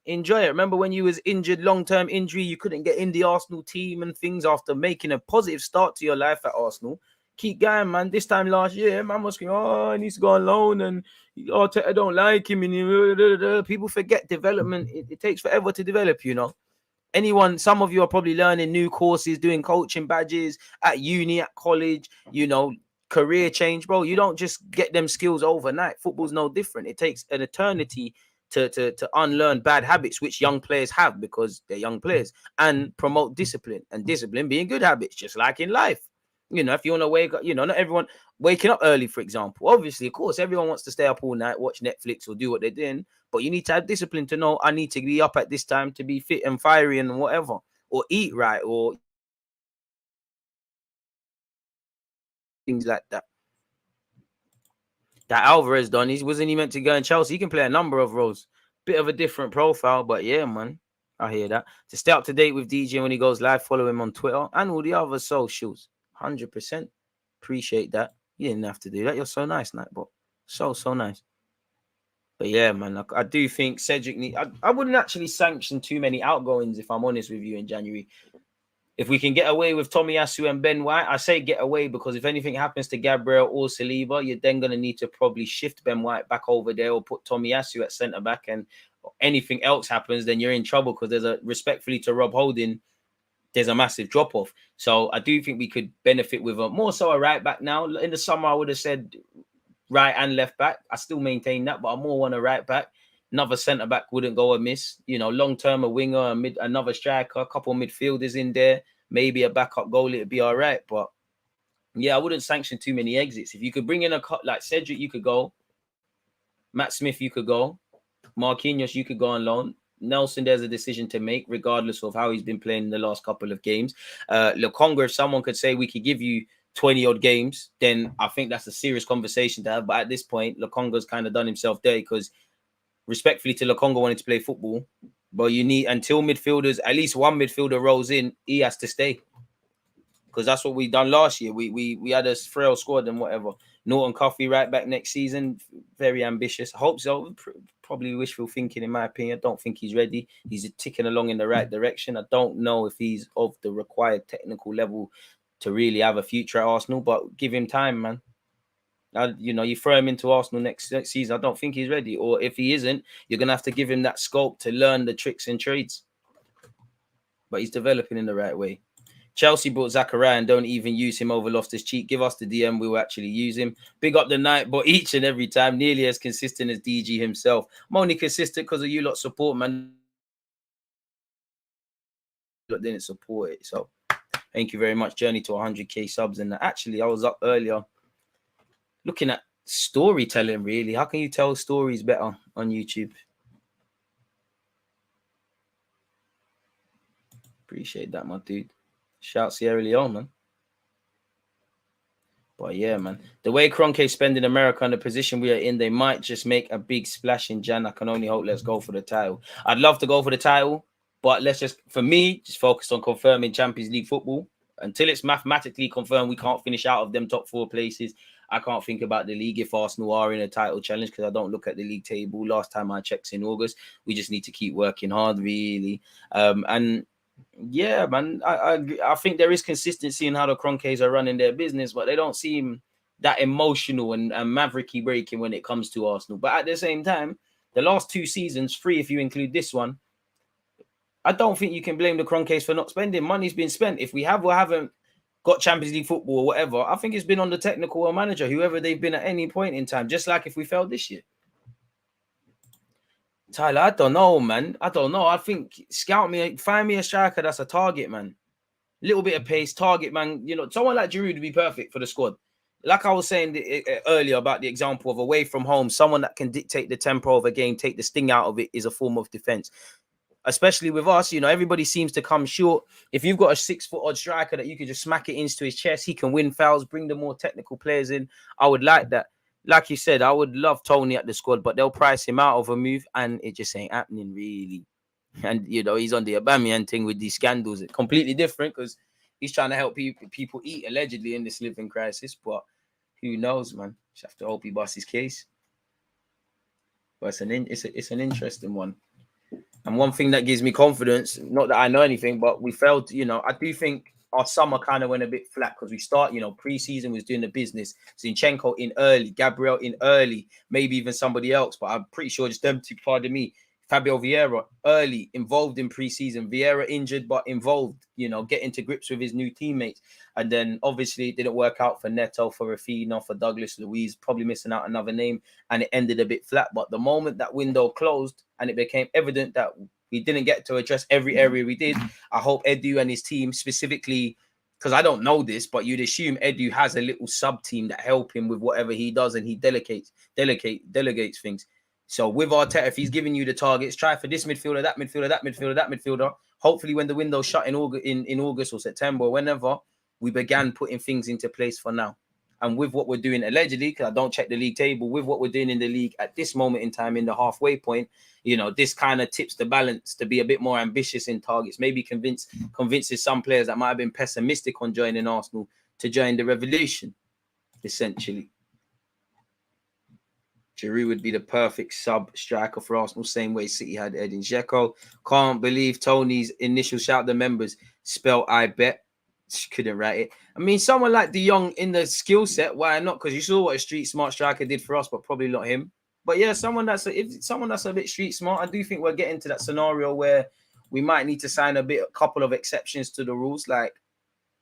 Enjoy it. Remember when you was injured, long-term injury, you couldn't get in the Arsenal team and things after making a positive start to your life at Arsenal. Keep going, man. This time last year, man was going, oh, he needs to go on loan and I don't like him. And people forget development. It takes forever to develop, you know. Some of you are probably learning new courses, doing coaching badges at uni, at college, you know, career change, bro. You don't just get them skills overnight. Football's no different. It takes an eternity to unlearn bad habits, which young players have because they're young players, and promote discipline, and discipline being good habits, just like in life. You know, if you want to wake up, you know, not everyone waking up early, for example. Obviously, of course, everyone wants to stay up all night, watch Netflix or do what they're doing. But you need to have discipline to know I need to be up at this time to be fit and fiery and whatever, or eat right, or things like that. That Alvarez done, wasn't he meant to go in Chelsea? He can play a number of roles. Bit of a different profile, but yeah, man. I hear that. To stay up to date with DJ when he goes live, follow him on Twitter and all the other socials. 100%. Appreciate that. You didn't have to do that. You're so nice, Nightbot. So nice. But yeah, man, I do think Cedric I wouldn't actually sanction too many outgoings, if I'm honest with you, in January. If we can get away with Tomiyasu and Ben White, I say get away because if anything happens to Gabriel or Saliba, you're then going to need to probably shift Ben White back over there or put Tomiyasu at centre-back, and anything else happens, then you're in trouble because there's a, respectfully to Rob Holding, there's a massive drop-off. So I do think we could benefit with more so a right-back now. In the summer, I would have said right and left-back. I still maintain that, but I more want a right-back. Another centre-back wouldn't go amiss. You know, long-term, a winger, another striker, a couple of midfielders in there, maybe a backup goalie, it'd be all right. But, yeah, I wouldn't sanction too many exits. If you could bring in a cut like Cedric, you could go. Matt Smith, you could go. Marquinhos, you could go on loan. Nelson, there's a decision to make, regardless of how he's been playing in the last couple of games. Lokonga, if someone could say we could give you 20-odd games, then I think that's a serious conversation to have. But at this point, Lokonga's kind of done himself there because respectfully to Lokonga wanting to play football, but you need, until midfielders, at least one midfielder rolls in, he has to stay. Because that's what we done last year. We had a frail squad and whatever. Norton Coffey right back next season. Very ambitious. I hope so. Probably wishful thinking, in my opinion. I don't think he's ready. He's ticking along in the right direction. I don't know if he's of the required technical level to really have a future at Arsenal, but give him time, man. You know, you throw him into Arsenal next season, I don't think he's ready. Or if he isn't, you're going to have to give him that scope to learn the tricks and trades. But he's developing in the right way. Chelsea bought Zachariah and don't even use him over Loftus-Cheek. Give us the DM, we will actually use him. Big up the night, but each and every time, nearly as consistent as DG himself. I'm only consistent because of you lot support, man. But didn't support it. So thank you very much. Journey to 100k subs. And actually, I was up earlier looking at storytelling, really. How can you tell stories better on YouTube? Appreciate that, my dude. Shout Sierra Leone, man. But yeah, man. The way Kroenke's spending America and the position we are in, they might just make a big splash in Jan. I can only hope let's go for the title. I'd love to go for the title, but let's just, for me, just focus on confirming Champions League football. Until it's mathematically confirmed we can't finish out of them top 4 places, I can't think about the league if Arsenal are in a title challenge because I don't look at the league table. Last time I checked in August. We just need to keep working hard, really. And yeah, man, I think there is consistency in how the Kroenkes are running their business, but they don't seem that emotional and mavericky breaking when it comes to Arsenal. But at the same time, the last 2 seasons, 3 if you include this one, I don't think you can blame the Kroenkes for not spending. Money's been spent. If we have or haven't got Champions League football or whatever, I think it's been on the technical or manager, whoever they've been at any point in time, just like if we failed this year. Tyler, I don't know, man. I don't know. I think find me a striker that's a target, man. Little bit of pace, target, man. You know, someone like Giroud would be perfect for the squad. Like I was saying earlier about the example of away from home, someone that can dictate the tempo of a game, take the sting out of it, is a form of defense. Especially with us, you know, everybody seems to come short. If you've got a 6-foot-odd striker that you can just smack it into his chest, he can win fouls, bring the more technical players in. I would like that. Like you said, I would love Tony at the squad, but they'll price him out of a move, and it just ain't happening, really. And, you know, he's on the Aubameyang thing with these scandals. It's completely different because he's trying to help people eat, allegedly, in this living crisis. But who knows, man? Just have to hope he busts his case. But it's an interesting one. And one thing that gives me confidence, not that I know anything, but we failed, you know, I do think our summer kind of went a bit flat because we start, you know, pre-season was doing the business. Zinchenko in early, Gabriel in early, maybe even somebody else, but I'm pretty sure just them two, pardon me, Fabio Vieira early, involved in pre-season. Vieira injured, but involved, you know, getting to grips with his new teammates. And then obviously it didn't work out for Neto, for Rafinha, for Douglas Luiz, probably missing out another name. And it ended a bit flat. But the moment that window closed and it became evident that we didn't get to address every area we did, I hope Edu and his team, specifically because I don't know this, but you'd assume Edu has a little sub team that help him with whatever he does, and he delegates things. So with Arteta, if he's giving you the targets, try for this midfielder, that midfielder, that midfielder, that midfielder. Hopefully, when the window's shut in August or September, or whenever, we began putting things into place for now. And with what we're doing allegedly, because I don't check the league table, with what we're doing in the league at this moment in time, in the halfway point, you know, this kind of tips the balance to be a bit more ambitious in targets. Maybe convinces some players that might have been pessimistic on joining Arsenal to join the revolution, essentially. Giroud would be the perfect sub striker for Arsenal, same way City had Edin Dzeko. Can't believe Tony's initial shout the members spell I bet. Couldn't write it. I mean, someone like De Jong in the skill set, why not? Because you saw what a street smart striker did for us, but probably not him. But yeah, someone that's a bit street smart, I do think we're getting to that scenario where we might need to sign a couple of exceptions to the rules, like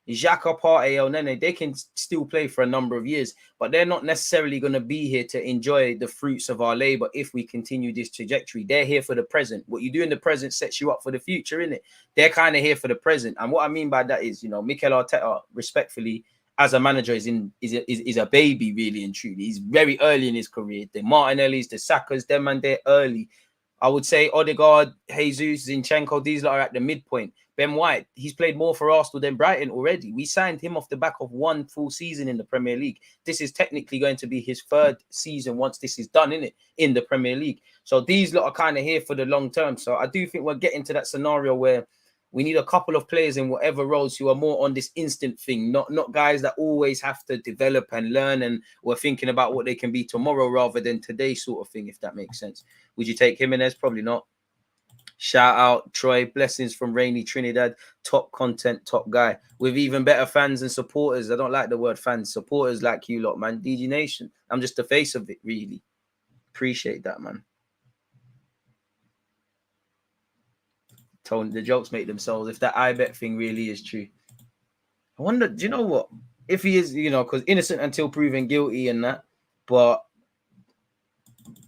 Xhaka, Partey, El Nene. They can still play for a number of years, but they're not necessarily going to be here to enjoy the fruits of our labor if we continue this trajectory. They're here for the present. What you do in the present sets you up for the future, innit? They're kind of here for the present. And what I mean by that is, you know, Mikel Arteta, respectfully, as a manager, is a baby, really and truly. He's very early in his career. The Martinellis, the Sakas, them and they're early. I would say Odegaard, Jesus, Zinchenko, these are at the midpoint. Ben White, he's played more for Arsenal than Brighton already. We signed him off the back of one full season in the Premier League. This is technically going to be his third season once this is done, in the Premier League. So these lot are kind of here for the long term. So I do think we're getting to that scenario where we need a couple of players in whatever roles who are more on this instant thing, not guys that always have to develop and learn and we're thinking about what they can be tomorrow rather than today sort of thing, if that makes sense. Would you take Jimenez? Probably not. Shout out Troy, blessings from rainy Trinidad, top content, top guy, with even better fans and supporters. I don't like the word fans, supporters like you lot, man. DG Nation, I'm just the face of it, really. Appreciate that, man. Tony, the jokes make themselves. If that I bet thing really is true, I wonder, do you know what? If he is, you know, because innocent until proven guilty and that, but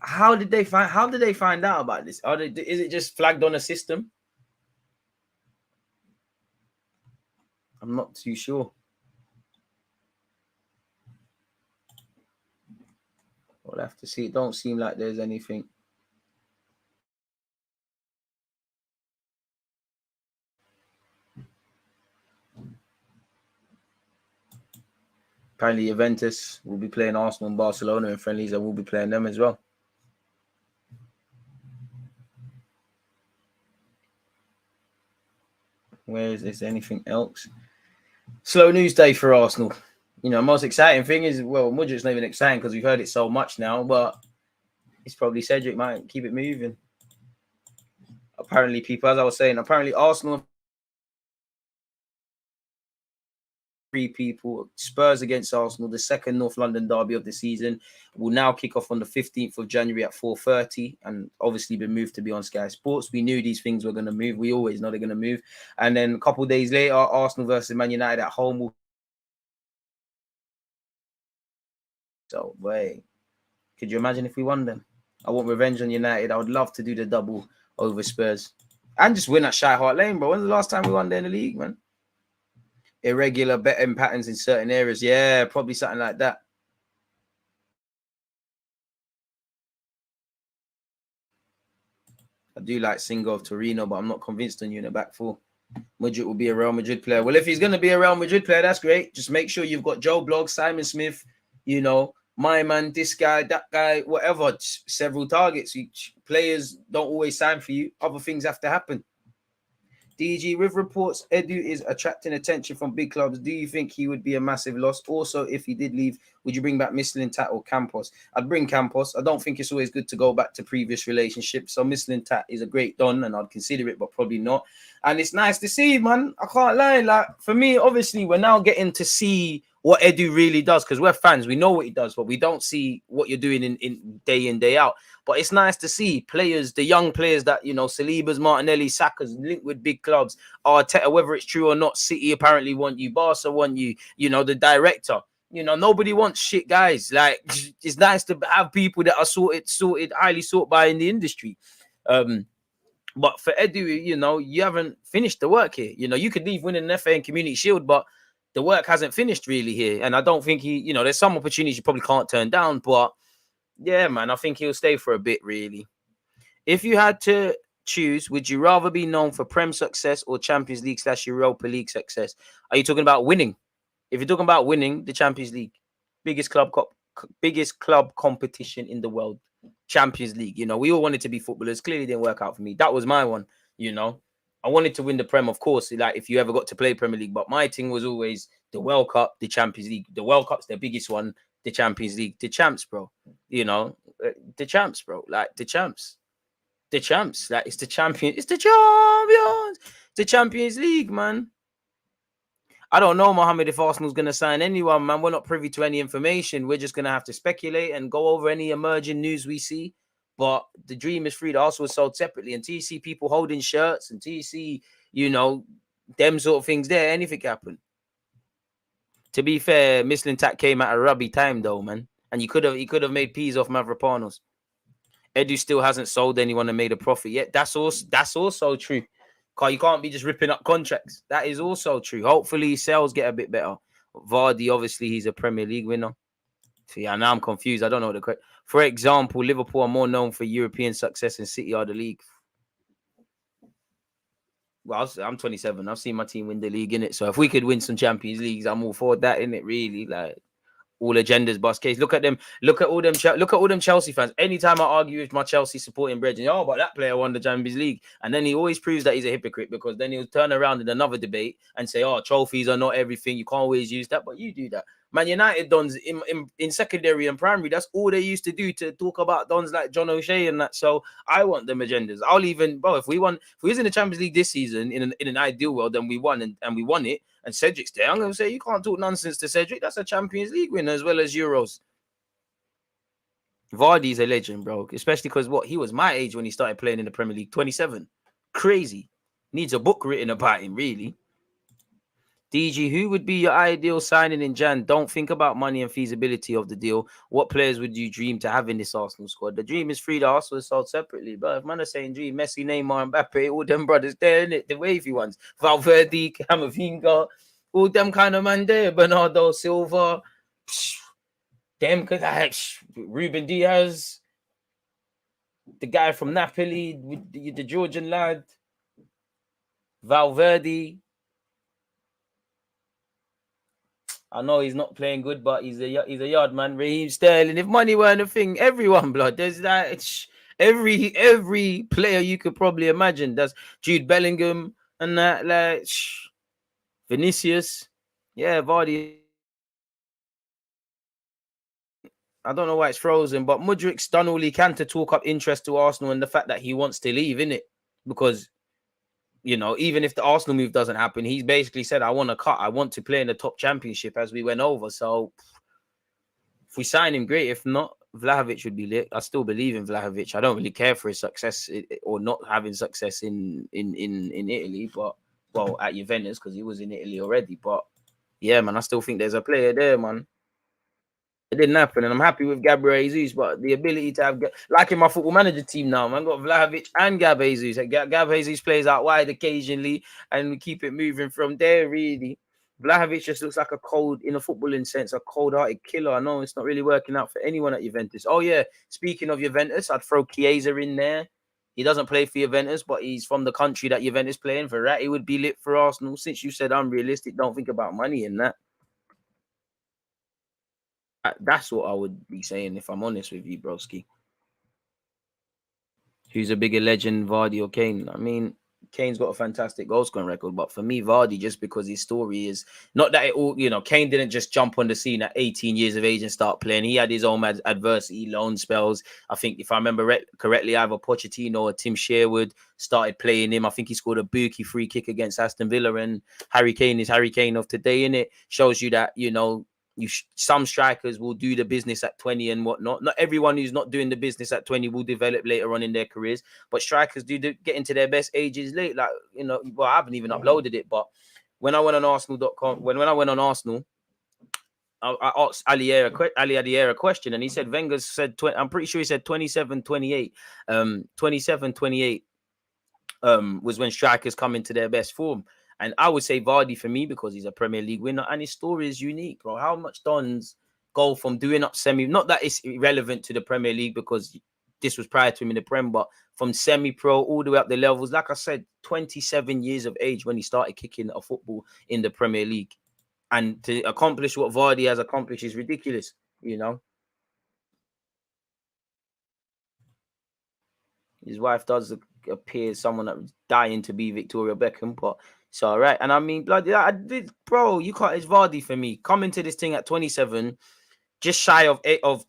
how did they find out about this? Is it just flagged on a system? I'm not too sure. We'll have to see. It don't seem like there's anything. Apparently, Juventus will be playing Arsenal and Barcelona in friendlies, and we'll be playing them as well. Where is this? Anything else? Slow news day for Arsenal. You know, most exciting thing is, well, Mudryk's not even exciting because we've heard it so much now, but it's probably Cedric might keep it moving. Apparently, people, as I was saying, apparently Arsenal, people, Spurs against Arsenal, the second North London derby of the season, will now kick off on the 15th of January at 4:30 and obviously been moved to be on Sky Sports. We knew these things were going to move. We always know they're going to move. And then a couple of days later, Arsenal versus Man United at home. So, wait, could you imagine if we won them? I want revenge on United. I would love to do the double over Spurs and just win at Shy Hart Lane, bro. When's the last time we won there in the league, man? Irregular betting patterns in certain areas. Yeah, probably something like that. I do like Singo of Torino, but I'm not convinced on you in the back four. Mudryk will be a Real Madrid player. Well, if he's going to be a Real Madrid player, that's great. Just make sure you've got Joe Bloggs, Simon Smith, you know, my man, this guy, that guy, whatever. Several targets. Players don't always sign for you. Other things have to happen. DG, with reports Edu is attracting attention from big clubs, do you think he would be a massive loss? Also, if he did leave, would you bring back Mislintat or Campos? I'd bring Campos. I don't think it's always good to go back to previous relationships. So Mislintat is a great don and I'd consider it, but probably not. And it's nice to see, man. I can't lie. Like, for me, obviously, we're now getting to see what Edu really does because we're fans. We know what he does, but we don't see what you're doing in, day out. But it's nice to see players, the young players that, you know, Saliba's, Martinelli, Saka's linked with big clubs. Arteta, whether it's true or not, City apparently want you. Barca want you. You know, the director. You know, nobody wants shit guys. Like, it's nice to have people that are sorted, highly sought by in the industry. But for Edu, you know, you haven't finished the work here. You know, you could leave winning an FA and Community Shield, but the work hasn't finished really here. And I don't think there's some opportunities you probably can't turn down. But yeah, man, I think he'll stay for a bit, really. If you had to choose, would you rather be known for Prem success or Champions League / Europa League success? Are you talking about winning? If you're talking about winning, the Champions League, biggest club competition in the world, Champions League. We all wanted to be footballers. Clearly didn't work out for me. That was my one. I wanted to win the Prem, of course, like if you ever got to play Premier League. But my thing was always the World Cup, the Champions League. The World Cup's the biggest one. The Champions League, the champs, bro. The champs, bro. Like the champs. The champs, like it's the champions, the Champions League, man. I don't know, Mohammed, if Arsenal's going to sign anyone, man. We're not privy to any information. We're just going to have to speculate and go over any emerging news we see. But the dream is free. The Arsenal is sold separately. Until you see people holding shirts, until you see, them sort of things there, anything happen. To be fair, Mislintat came at a rubby time, though, man. And he could have made peas off Mavropanos. Edu still hasn't sold anyone and made a profit yet. That's also true. Because you can't be just ripping up contracts. That is also true. Hopefully sales get a bit better. Vardy, obviously, he's a Premier League winner. So yeah, now I'm confused. I don't know the correct. For example, Liverpool are more known for European success and City are the league. Well, I'm 27. I've seen my team win the league, innit? So if we could win some Champions Leagues, I'm all for that, innit? Really, like all agendas, bust case. Look at them. Look at all them Chelsea fans. Anytime I argue with my Chelsea supporting brethren, but that player won the Champions League, and then he always proves that he's a hypocrite because then he'll turn around in another debate and say, trophies are not everything. You can't always use that, but you do that. Man United dons in secondary and primary, that's all they used to do to talk about dons like John O'Shea and that. So I want them agendas. I'll even, if we was in the Champions League this season in an ideal world, then we won and we won it. And Cedric's there. I'm going to say you can't talk nonsense to Cedric. That's a Champions League winner as well as Euros. Vardy's a legend, bro. Especially because he was my age when he started playing in the Premier League. 27. Crazy. Needs a book written about him, really. DG, who would be your ideal signing in Jan? Don't think about money and feasibility of the deal. What players would you dream to have in this Arsenal squad? The dream is free. The Arsenal is sold separately. But if man are saying dream, Messi, Neymar, Mbappe, all them brothers there, innit? The wavy ones. Valverde, Camavinga, all them kind of man there. Bernardo Silva, them Ruben Diaz, the guy from Napoli, the Georgian lad, Valverde. I know he's not playing good, but he's a yard man. Raheem Sterling. If money weren't a thing, everyone, blood. There's that every player you could probably imagine. That's Jude Bellingham and that, like Vinicius. Yeah, Vardy. I don't know why it's frozen, but Mudryk's done all he can to talk up interest to Arsenal and the fact that he wants to leave, innit? Because even if the Arsenal move doesn't happen, he's basically said, I want to cut. I want to play in the top championship as we went over. So if we sign him, great. If not, Vlahovic would be lit. I still believe in Vlahovic. I don't really care for his success or not having success in Italy, but at Juventus because he was in Italy already. But yeah, man, I still think there's a player there, man. It didn't happen, and I'm happy with Gabriel Jesus, but the ability to have, like in my football manager team now, man, got Vlahovic and Gab Jesus. Gab Jesus plays out wide occasionally, and we keep it moving from there, really. Vlahovic just looks like in a footballing sense, a cold-hearted killer. I know it's not really working out for anyone at Juventus. Oh, yeah, speaking of Juventus, I'd throw Chiesa in there. He doesn't play for Juventus, but he's from the country that Juventus play in. Verratti would be lit for Arsenal. Since you said unrealistic, don't think about money in that. That's what I would be saying if I'm honest with you, broski. Who's a bigger legend, Vardy or Kane? I mean, Kane's got a fantastic goal scoring record, but for me, Vardy, just because his story is not that it all, Kane didn't just jump on the scene at 18 years of age and start playing. He had his own adversity, loan spells. I think if I remember correctly, either Pochettino or Tim Sherwood started playing him. I think he scored a bookie free kick against Aston Villa, and Harry Kane is Harry Kane of today, innit? Shows you that, some strikers will do the business at 20 and whatnot. Not everyone who's not doing the business at 20 will develop later on in their careers, but strikers do get into their best ages late. Like, I haven't even uploaded it, but when I went on Arsenal.com, when I went on Arsenal, I asked Ali Adier a question, and he said Wenger said, I'm pretty sure he said 27, 28. 27, 28 was when strikers come into their best form. And I would say Vardy for me because he's a Premier League winner and his story is unique, bro. How much Dons go from doing up semi, not that it's irrelevant to the Premier League because this was prior to him in the Prem, but from semi-pro all the way up the levels. Like I said, 27 years of age when he started kicking a football in the Premier League. And to accomplish what Vardy has accomplished is ridiculous, you know. His wife does appear someone that was dying to be Victoria Beckham, but it's all right. And I mean, bloody, I did, bro. You can't. It's Vardy for me. Coming to this thing at 27, just shy of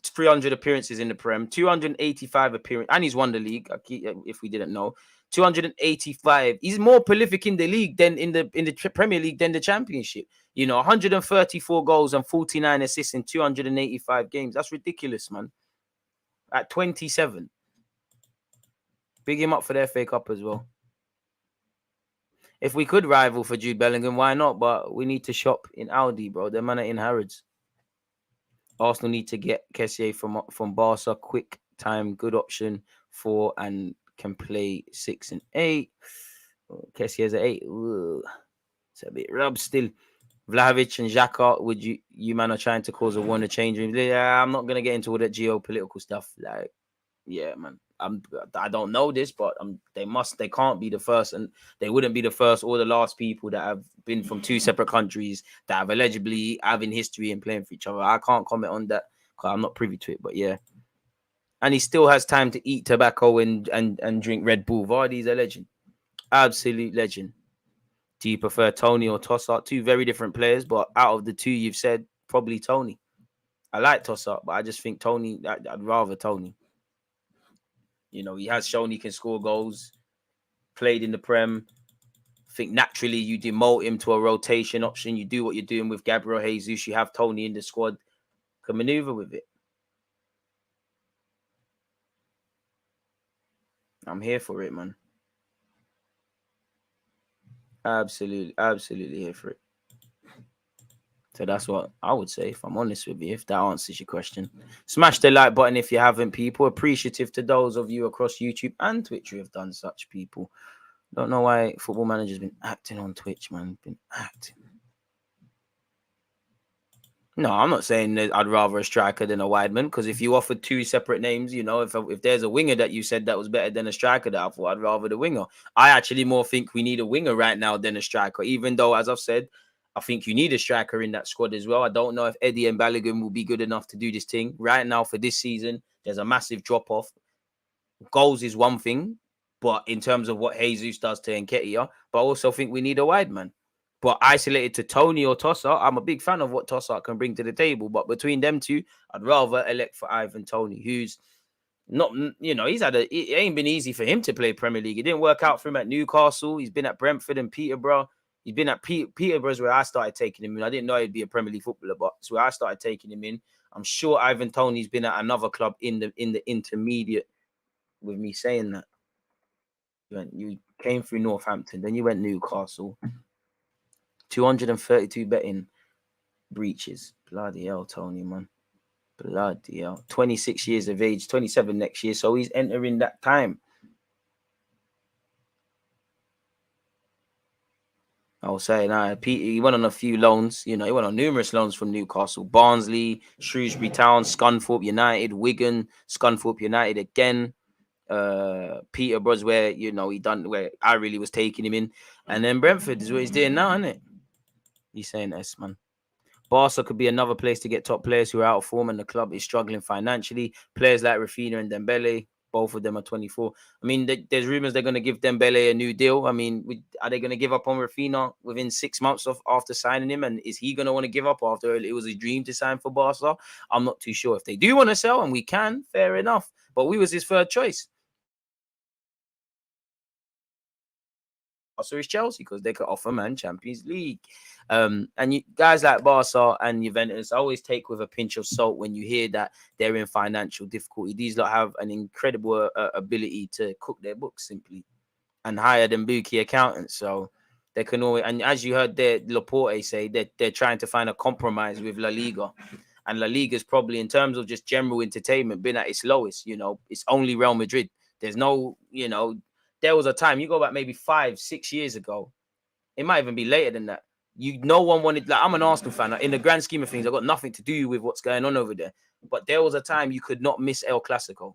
300 appearances in the Prem, 285 appearances, and he's won the league. If we didn't know, 285. He's more prolific in the league than in the Premier League than the Championship. You know, 134 goals and 49 assists in 285 games. That's ridiculous, man. At 27. Big him up for the FA Cup as well. If we could rival for Jude Bellingham, why not? But we need to shop in Aldi, bro. Them man are in Harrods. Arsenal need to get Kessié from Barca. Quick time, good option 4 and can play 6 and 8. Kessié's at 8. Ooh, it's a bit rub still. Vlahovic and Xhaka, would you man are trying to cause a war in the change room? Yeah, I'm not gonna get into all that geopolitical stuff. Like, yeah, man. I don't know this, but they can't be the first, and they wouldn't be the first or the last people that have been from 2 separate countries that have allegedly having history and playing for each other. I can't comment on that because I'm not privy to it, but yeah. And he still has time to eat tobacco and drink Red Bull. Vardy's a legend, absolute legend. Do you prefer Tony or Tossart? 2 very different players, but out of the 2 you've said, probably Tony. I like Tossart, but I just think Tony. I'd rather Tony. You know, he has shown he can score goals, played in the Prem. I think naturally you demote him to a rotation option. You do what you're doing with Gabriel Jesus. You have Tony in the squad, can maneuver with it. I'm here for it, man. Absolutely here for it. So that's what I would say, if I'm honest with you, if that answers your question. Smash the like button if you haven't, people. Appreciative to those of you across YouTube and Twitch who have done such, people. Don't know why Football Manager's been acting on Twitch, man. Been acting. No, I'm not saying that I'd rather a striker than a wideman, because if you offered 2 separate names, you know, if there's a winger that you said that was better than a striker, that I thought I'd rather the winger. I actually more think we need a winger right now than a striker, even though, as I've said, I think you need a striker in that squad as well. I don't know if Eddie and Balogun will be good enough to do this thing. Right now, for this season, there's a massive drop-off. Goals is one thing, but in terms of what Jesus does to Nketiah, but I also think we need a wide man. But isolated to Tony or Tossart, I'm a big fan of what Tossart can bring to the table. But between them 2, I'd rather elect for Ivan Toney, who's not, you know, it ain't been easy for him to play Premier League. It didn't work out for him at Newcastle. He's been at Brentford and Peterborough. He's been at Peterborough's where I started taking him in. I didn't know he'd be a Premier League footballer, but it's where I started taking him in. I'm sure Ivan Toney's been at another club in the intermediate with me saying that. You came through Northampton, then you went Newcastle. 232 betting breaches. Bloody hell, Tony, man. Bloody hell. 26 years of age, 27 next year, so he's entering that time. I'll say now, he went on a few loans. You know, he went on numerous loans from Newcastle, Barnsley, Shrewsbury Town, Scunthorpe United, Wigan, Scunthorpe United again. Peterborough's where, you know, where I really was taking him in. And then Brentford is where he's doing now, isn't it? He's saying this, man. Barca could be another place to get top players who are out of form and the club is struggling financially. Players like Rafinha and Dembele, both of them are 24. I mean, there's rumors they're going to give Dembele a new deal. I mean, are they going to give up on Rafinha within 6 months after signing him? And is he going to want to give up after it was a dream to sign for Barca? I'm not too sure. If they do want to sell and we can, fair enough. But we was his third choice. Also is Chelsea, because they could offer man Champions League. And guys like Barca and Juventus always take with a pinch of salt when you hear that they're in financial difficulty. These lot have an incredible ability to cook their books simply and hire them bookie accountants. So they can always, and as you heard Laporte say, they're trying to find a compromise with La Liga. And La Liga's probably, in terms of just general entertainment, been at its lowest. You know, it's only Real Madrid. There's no, you know, there was a time, you go back maybe 5-6 years ago, It might even be later than that. No one wanted, like, I'm an Arsenal fan. In the grand scheme of things, I've got nothing to do with what's going on over there. But there was a time you could not miss El Clasico.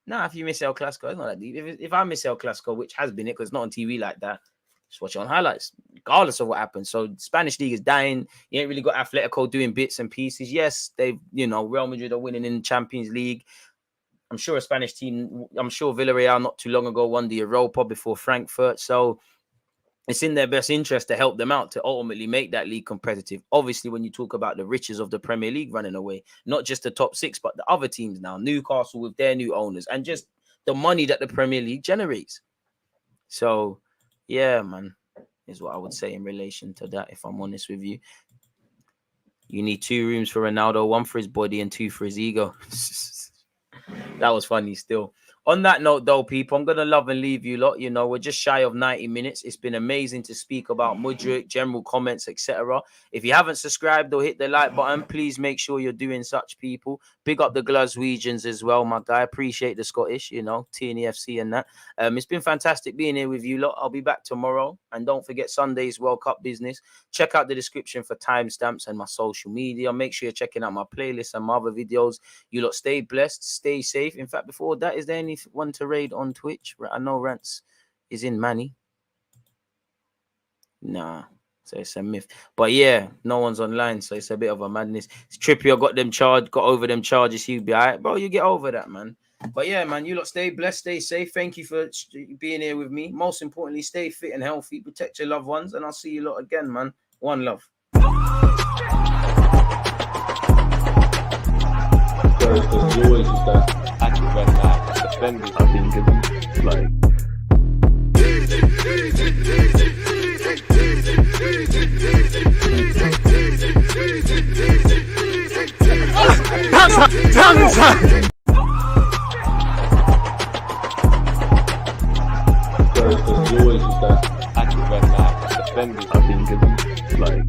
Now, if you miss El Clasico, it's not that deep. If I miss El Clasico, which has been it, because it's not on TV like that, just watch it on highlights, regardless of what happens. So Spanish league is dying. You ain't really got Atletico doing bits and pieces. Yes, they've, Real Madrid are winning in the Champions League. I'm sure a Spanish team, I'm sure Villarreal not too long ago won the Europa before Frankfurt. So it's in their best interest to help them out to ultimately make that league competitive. Obviously, when you talk about the riches of the Premier League running away, not just the top six, but the other teams now, Newcastle with their new owners, and just the money that the Premier League generates. So, yeah, man, is what I would say in relation to that, if I'm honest with you. You need 2 rooms for Ronaldo, 1 for his body and 2 for his ego. That was funny still. On that note, though, people, I'm going to love and leave you lot. We're just shy of 90 minutes. It's been amazing to speak about Mudryk, general comments, etc. If you haven't subscribed or hit the like button, please make sure you're doing such, people. Big up the Glaswegians as well, my guy. Appreciate the Scottish, TNEFC and that. It's been fantastic being here with you lot. I'll be back tomorrow. And don't forget Sunday's World Cup business. Check out the description for timestamps and my social media. Make sure you're checking out my playlist and my other videos. You lot stay blessed, stay safe. In fact, before that, is there anyone to raid on Twitch? I know Rants is in Manny. Nah. So it's a myth. But yeah, no one's online, so it's a bit of a madness. It's Trippier got over them charges. He'll be all right. Bro, you get over that, man. But yeah, man, you lot stay blessed, stay safe. Thank you for being here with me. Most importantly, stay fit and healthy. Protect your loved ones. And I'll see you lot again, man. One love. There's always just that active red flag defending. I think it's like... There's always just that active red flag defending. I think it's like...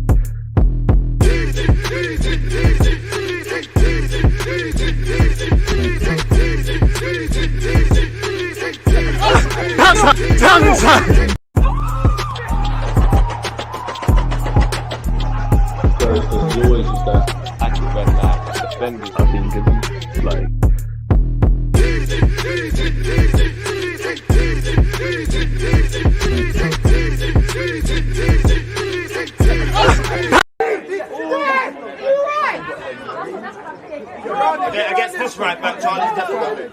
There's always just that active red flag defending. I think it's like... Against this right back, Charlie's definitely.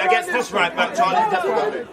Against this right back, Charlie's definitely.